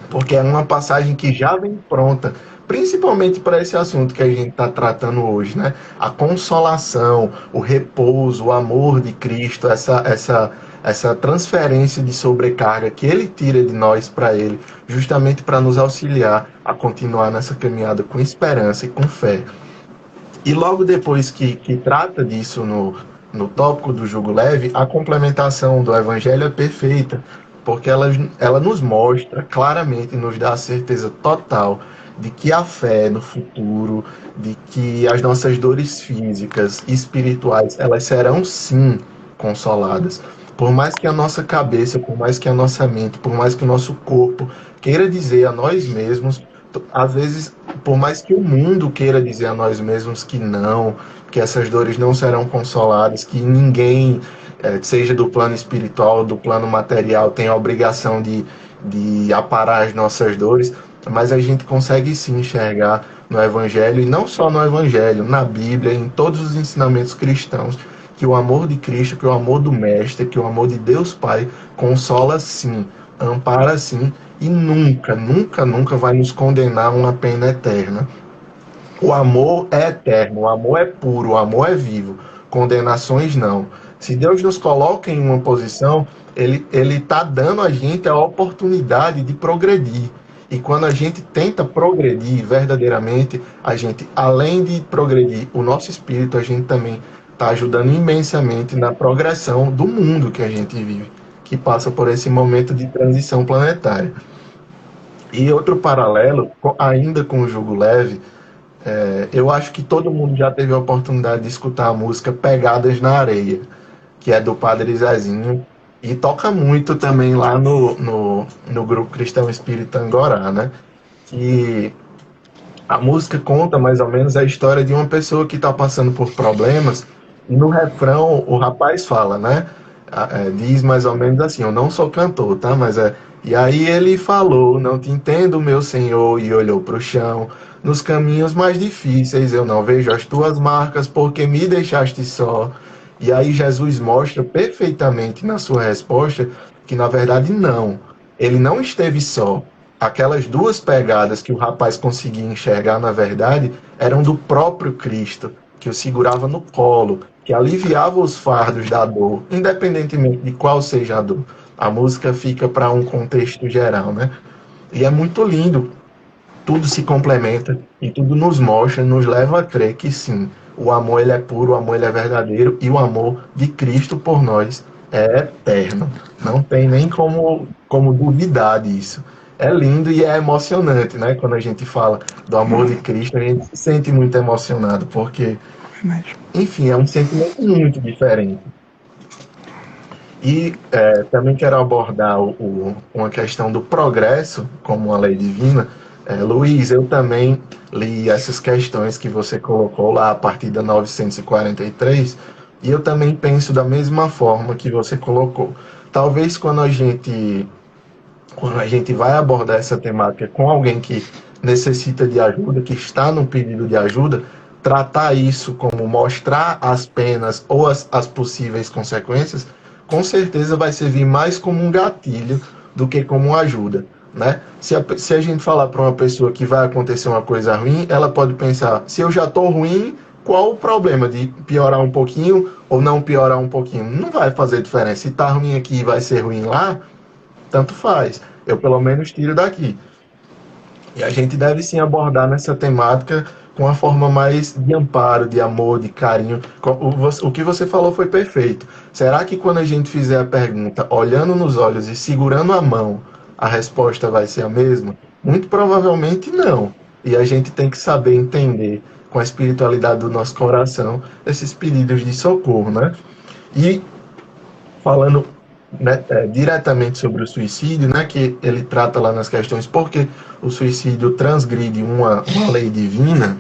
porque é uma passagem que já vem pronta, principalmente para esse assunto que a gente está tratando hoje, né? A consolação, o repouso, o amor de Cristo, essa transferência de sobrecarga que Ele tira de nós para Ele, justamente para nos auxiliar a continuar nessa caminhada com esperança e com fé. E logo depois que trata disso no tópico do jugo leve, a complementação do Evangelho é perfeita, porque ela nos mostra claramente, nos dá a certeza total de que a fé no futuro, de que as nossas dores físicas e espirituais, elas serão sim consoladas. Por mais que a nossa cabeça, por mais que a nossa mente, por mais que o nosso corpo queira dizer a nós mesmos, às vezes, por mais que o mundo queira dizer a nós mesmos que não, que essas dores não serão consoladas, que ninguém, seja do plano espiritual, do plano material, tem a obrigação de aparar as nossas dores, mas a gente consegue sim enxergar no Evangelho, e não só no Evangelho, na Bíblia, em todos os ensinamentos cristãos, que o amor de Cristo, que o amor do Mestre, que o amor de Deus Pai consola sim, ampara sim, e nunca, nunca, nunca vai nos condenar a uma pena eterna. O amor é eterno, o amor é puro, o amor é vivo. Condenações não. Se Deus nos coloca em uma posição, Ele está dando a gente a oportunidade de progredir. E quando a gente tenta progredir verdadeiramente, a gente, além de progredir o nosso espírito, a gente também está ajudando imensamente na progressão do mundo que a gente vive, que passa por esse momento de transição planetária. E outro paralelo, ainda com o jugo leve, eu acho que todo mundo já teve a oportunidade de escutar a música Pegadas na Areia, que é do Padre Zezinho, e toca muito também lá no Grupo Cristão Espírita Angorá, né? Que a música conta mais ou menos a história de uma pessoa que está passando por problemas, e no refrão o rapaz fala, né? Diz mais ou menos assim: eu não sou cantor, tá? Mas e aí ele falou: não te entendo, meu Senhor, e olhou para o chão. Nos caminhos mais difíceis eu não vejo as tuas marcas, porque me deixaste só. E aí Jesus mostra perfeitamente na sua resposta que, na verdade, não. Ele não esteve só. Aquelas duas pegadas que o rapaz conseguia enxergar, na verdade, eram do próprio Cristo, que o segurava no colo, que aliviava os fardos da dor, independentemente de qual seja a dor. A música fica para um contexto geral, né? E é muito lindo. Tudo se complementa e tudo nos mostra, nos leva a crer que sim, o amor ele é puro, o amor ele é verdadeiro, e o amor de Cristo por nós é eterno. Não tem nem como duvidar disso. É lindo e é emocionante, né? Quando a gente fala do amor de Cristo, a gente se sente muito emocionado, porque, enfim, é um sentimento muito diferente. E também quero abordar uma questão do progresso como uma lei divina. Luiz, eu também li essas questões que você colocou lá a partir da 943, e eu também penso da mesma forma que você colocou. Talvez quando a gente vai abordar essa temática com alguém que necessita de ajuda, que está no pedido de ajuda, tratar isso como mostrar as penas ou as possíveis consequências, com certeza vai servir mais como um gatilho do que como uma ajuda, né? Se a gente falar para uma pessoa que vai acontecer uma coisa ruim, ela pode pensar, se eu já estou ruim, qual o problema de piorar um pouquinho ou não piorar um pouquinho? Não vai fazer diferença. Se está ruim aqui e vai ser ruim lá, tanto faz. Eu pelo menos tiro daqui. E a gente deve sim abordar nessa temática com uma forma mais de amparo, de amor, de carinho. O que você falou foi perfeito. Será que quando a gente fizer a pergunta, olhando nos olhos e segurando a mão, a resposta vai ser a mesma? Muito provavelmente não. E a gente tem que saber entender com a espiritualidade do nosso coração esses pedidos de socorro, né? E falando, né, diretamente sobre o suicídio, né, que ele trata lá nas questões porque o suicídio transgride uma lei divina,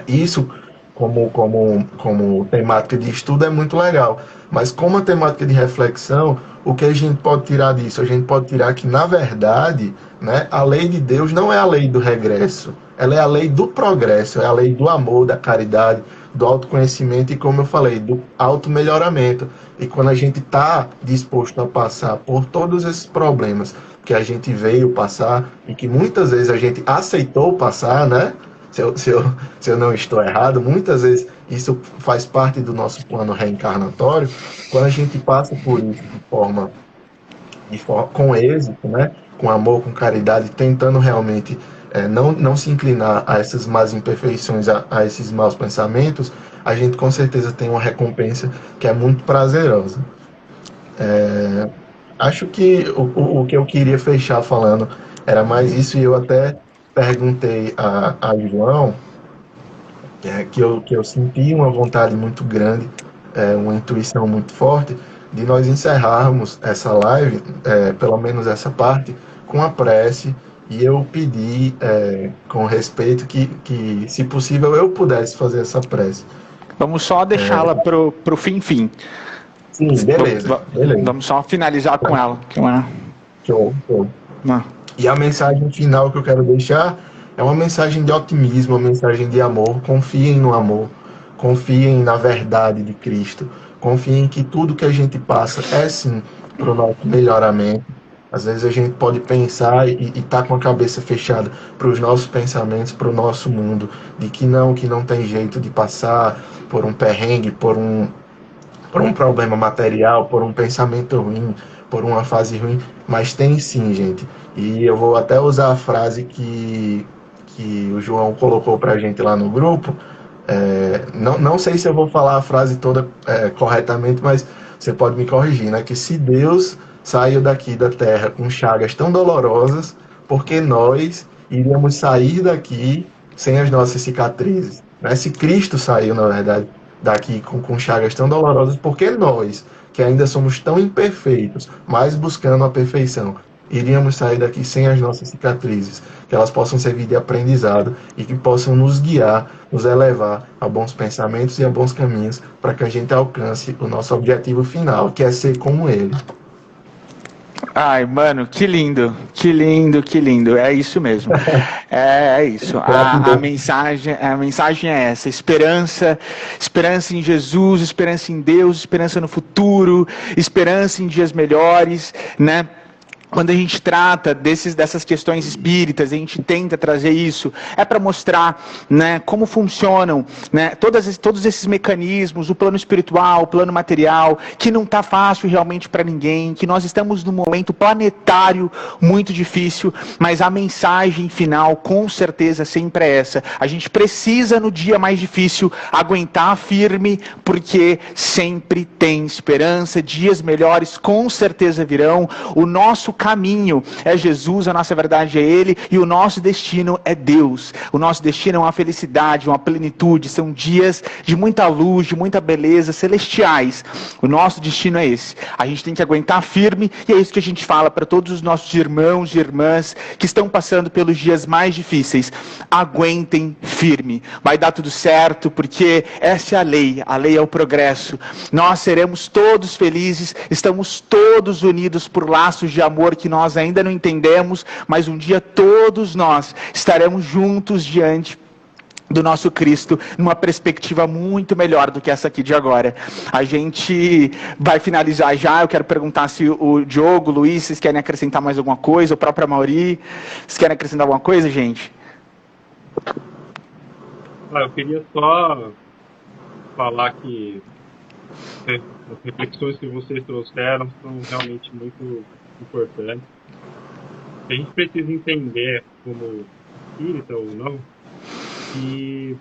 isso como temática de estudo é muito legal, mas como a temática de reflexão, o que a gente pode tirar disso? A gente pode tirar que, na verdade, né, a lei de Deus não é a lei do regresso, ela é a lei do progresso, é a lei do amor, da caridade, do autoconhecimento e, como eu falei, do automelhoramento. E quando a gente está disposto a passar por todos esses problemas que a gente veio passar e que muitas vezes a gente aceitou passar, né? Se eu não estou errado, muitas vezes isso faz parte do nosso plano reencarnatório. Quando a gente passa por isso de forma com êxito, né? Com amor, com caridade, tentando realmente não se inclinar a essas más imperfeições, a esses maus pensamentos, a gente com certeza tem uma recompensa que é muito prazerosa. Acho que o que eu queria fechar falando era mais isso, e eu até perguntei a João que eu senti uma vontade muito grande, uma intuição muito forte, de nós encerrarmos essa live, pelo menos essa parte, com a prece, e eu pedi com respeito que, se possível, eu pudesse fazer essa prece. Vamos só deixá-la pro fim. Sim, beleza. Vamos só finalizar com ela. Show. E a mensagem final que eu quero deixar é uma mensagem de otimismo, uma mensagem de amor. Confiem no amor, confiem na verdade de Cristo, confiem que tudo que a gente passa é sim para o nosso melhoramento. Às vezes a gente pode pensar e tá com a cabeça fechada para os nossos pensamentos, para o nosso mundo, de que não tem jeito de passar por um perrengue, por um problema material, por um pensamento ruim, por uma fase ruim, mas tem sim, gente. E eu vou até usar a frase que o João colocou pra gente lá no grupo. Não sei se eu vou falar a frase toda corretamente, mas você pode me corrigir, né? Que se Deus saiu daqui da terra com chagas tão dolorosas, porque nós iríamos sair daqui sem as nossas cicatrizes, né? Se Cristo saiu, na verdade, daqui com chagas tão dolorosas, porque nós, que ainda somos tão imperfeitos, mas buscando a perfeição, iríamos sair daqui sem as nossas cicatrizes, que elas possam servir de aprendizado e que possam nos guiar, nos elevar a bons pensamentos e a bons caminhos, para que a gente alcance o nosso objetivo final, que é ser como Ele. Ai, mano, que lindo. É isso mesmo. É isso. A mensagem é essa: esperança em Jesus, esperança em Deus, esperança no futuro, esperança em dias melhores, né? Quando a gente trata dessas questões espíritas, a gente tenta trazer isso, é para mostrar, né, como funcionam, né, todos esses mecanismos, o plano espiritual, o plano material, que não está fácil realmente para ninguém, que nós estamos num momento planetário muito difícil, mas a mensagem final com certeza sempre é essa: a gente precisa no dia mais difícil aguentar firme, porque sempre tem esperança, dias melhores com certeza virão. O nosso caminho é Jesus, a nossa verdade é Ele, e o nosso destino é Deus. O nosso destino é uma felicidade, uma plenitude, são dias de muita luz, de muita beleza, celestiais. O nosso destino é esse. A gente tem que aguentar firme, e é isso que a gente fala para todos os nossos irmãos e irmãs que estão passando pelos dias mais difíceis. Aguentem firme. Vai dar tudo certo, porque essa é a lei é o progresso. Nós seremos todos felizes, estamos todos unidos por laços de amor que nós ainda não entendemos, mas um dia todos nós estaremos juntos diante do nosso Cristo, numa perspectiva muito melhor do que essa aqui de agora. A gente vai finalizar já. Eu quero perguntar se o Diogo, o Luiz, vocês querem acrescentar mais alguma coisa, o próprio Mauri, vocês querem acrescentar alguma coisa, gente? Eu queria só falar que as reflexões que vocês trouxeram são realmente muito importantes. A gente precisa entender, como espírita ou não, que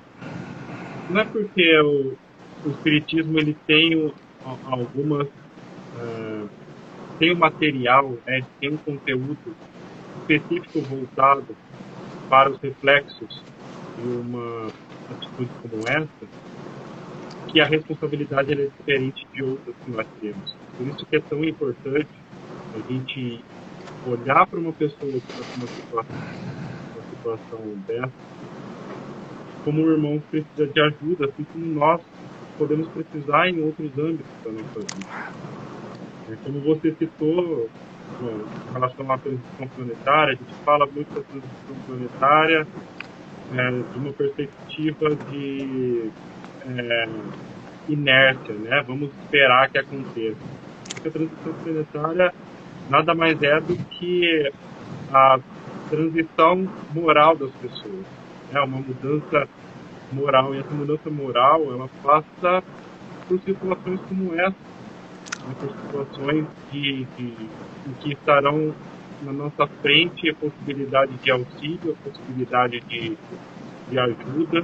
não é porque o espiritismo ele tem algumas tem um material, né, tem um conteúdo específico voltado para os reflexos de uma atitude como essa, que a responsabilidade ela é diferente de outras que nós temos. Por isso que é tão importante a gente olhar para uma pessoa que está com uma situação dessa como um irmão que precisa de ajuda, assim como nós podemos precisar em outros âmbitos da nossa vida. Como você citou, em relação à transição planetária, a gente fala muito da transição planetária de uma perspectiva de inércia, né? Vamos esperar que aconteça. Porque a transição planetária nada mais é do que a transição moral das pessoas. É uma mudança moral, e essa mudança moral ela passa por situações como essa, né? Por situações em que estarão na nossa frente a possibilidade de auxílio, a possibilidade de ajuda,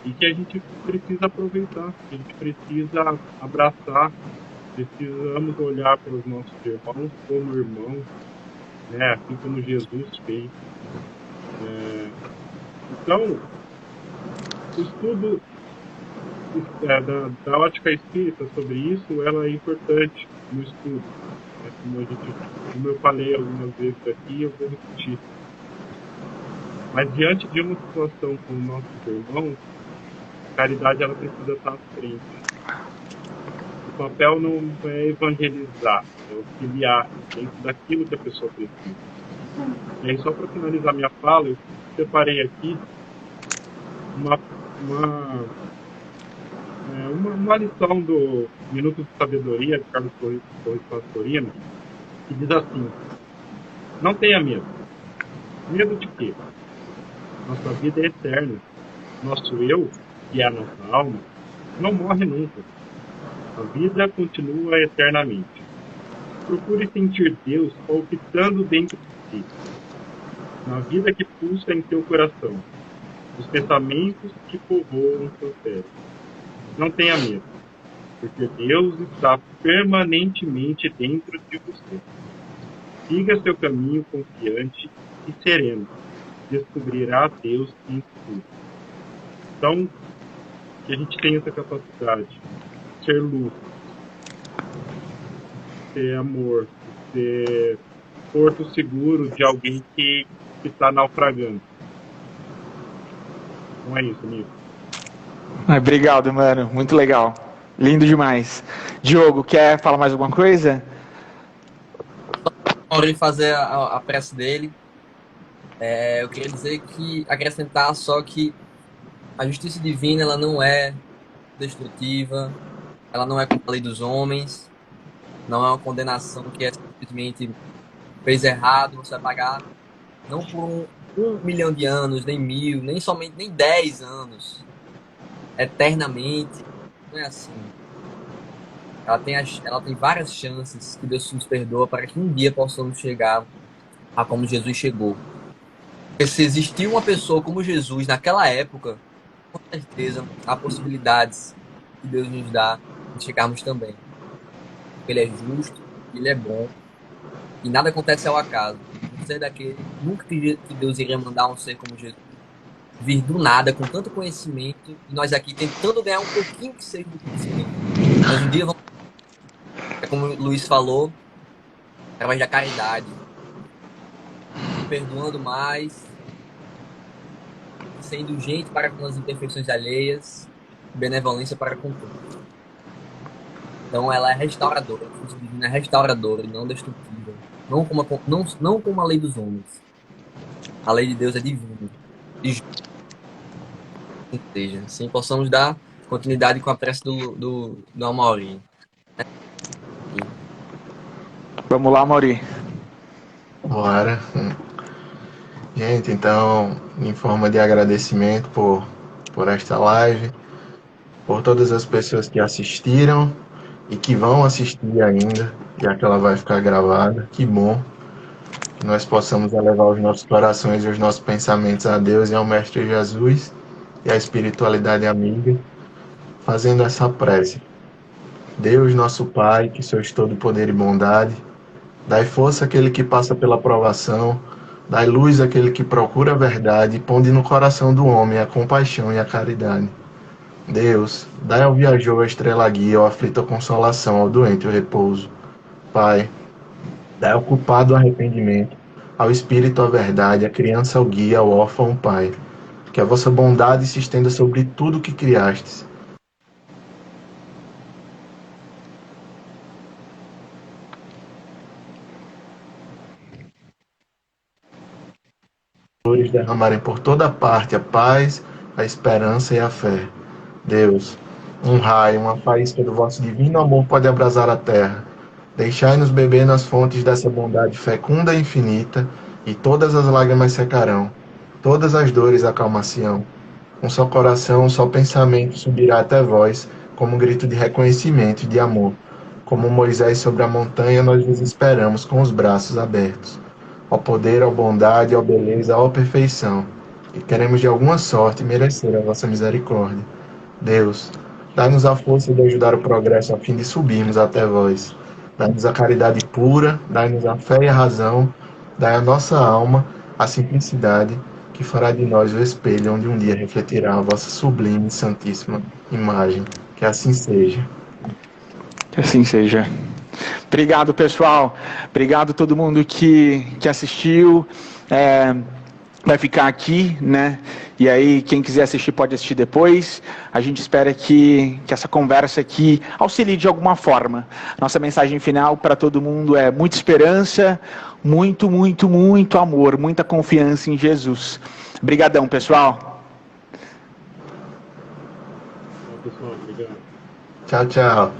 e que a gente precisa aproveitar, que a gente precisa abraçar, precisamos olhar para os nossos irmãos como irmãos, né? Assim como Jesus fez. Então, o estudo da ótica espírita sobre isso, ela é importante no estudo. Né? Como eu falei algumas vezes aqui, eu vou repetir. Mas diante de uma situação com nossos irmãos, a caridade ela precisa estar à frente. O papel não é evangelizar, é auxiliar dentro daquilo que a pessoa precisa. E aí, só para finalizar minha fala, eu separei aqui uma lição do Minuto de Sabedoria de Carlos Torres Pastorino, que diz assim: não tenha medo. Medo de quê? Nossa vida é eterna. Nosso eu, que é a nossa alma, não morre nunca. A vida continua eternamente. Procure sentir Deus palpitando dentro de si, na vida que pulsa em teu coração, os pensamentos que povoam seu cérebro. Não tenha medo, porque Deus está permanentemente dentro de você. Siga seu caminho confiante e sereno. Descobrirá Deus em tudo. Então, que a gente tenha essa capacidade de ser luz, ser amor, ser porto seguro de alguém que está naufragando. Então é isso, amigo. Obrigado, mano. Muito legal. Lindo demais. Diogo, quer falar mais alguma coisa? Na hora de fazer a prece dele, eu queria dizer que, acrescentar só que a justiça divina ela não é destrutiva, ela não é como a lei dos homens, não é uma condenação que é simplesmente fez errado, você vai pagar não por um milhão de anos, nem 1000, nem somente, nem 10 anos, eternamente. Não é assim. Ela tem várias chances que Deus nos perdoa para que um dia possamos chegar a como Jesus chegou. Porque se existiu uma pessoa como Jesus naquela época, com certeza há possibilidades que Deus nos dá de chegarmos também. Ele é justo, ele é bom, E nada acontece ao acaso. Você é daquele nunca que Deus iria mandar um ser como Jesus vir do nada, com tanto conhecimento, e nós aqui tentando ganhar um pouquinho que seja do conhecimento. Mas um dia vamos, como o Luiz falou, através da caridade, perdoando mais, sendo indulgente para com as imperfeições alheias, benevolência para com todos. Então ela é restauradora, a força divina é restauradora e não destrutiva. Não como a lei dos homens. A lei de Deus é divina. E seja, assim possamos dar continuidade com a prece do Amaury. Vamos lá, Mauri. Bora. Gente, então, em forma de agradecimento por esta live, por todas as pessoas que assistiram e que vão assistir ainda, já que ela vai ficar gravada, que bom que nós possamos elevar os nossos corações e os nossos pensamentos a Deus e ao Mestre Jesus e à espiritualidade amiga, fazendo essa prece. Deus, nosso Pai, que sois todo poder e bondade, dai força àquele que passa pela provação, dai luz àquele que procura a verdade e ponde no coração do homem a compaixão e a caridade. Deus, dai ao viajor a estrela guia, ao aflito a consolação, ao doente o repouso. Pai, dai ao culpado o arrependimento, ao espírito a verdade, à criança o guia, ao órfão o pai. Que a vossa bondade se estenda sobre tudo o que criastes. Flores derramarem por toda parte a paz, a esperança e a fé. Deus, um raio, uma faísca do vosso divino amor pode abrasar a terra. Deixai-nos beber nas fontes dessa bondade fecunda e infinita, e todas as lágrimas secarão, todas as dores acalmar-se-ão. Um só coração, um só pensamento subirá até vós, como um grito de reconhecimento e de amor. Como Moisés sobre a montanha, nós vos esperamos com os braços abertos. Ó poder, ó bondade, ó beleza, ó perfeição, e queremos de alguma sorte merecer a vossa misericórdia. Deus, dai-nos a força de ajudar o progresso a fim de subirmos até vós. Dai-nos a caridade pura, dai-nos a fé e a razão, dai à nossa alma a simplicidade que fará de nós o espelho onde um dia refletirá a vossa sublime e santíssima imagem. Que assim seja. Que assim seja. Obrigado, pessoal. Obrigado a todo mundo que assistiu. Vai ficar aqui, né? E aí, quem quiser assistir pode assistir depois. A gente espera que essa conversa aqui auxilie de alguma forma. Nossa mensagem final para todo mundo é muita esperança, muito, muito, muito amor, muita confiança em Jesus. Obrigadão, pessoal. Tchau, tchau.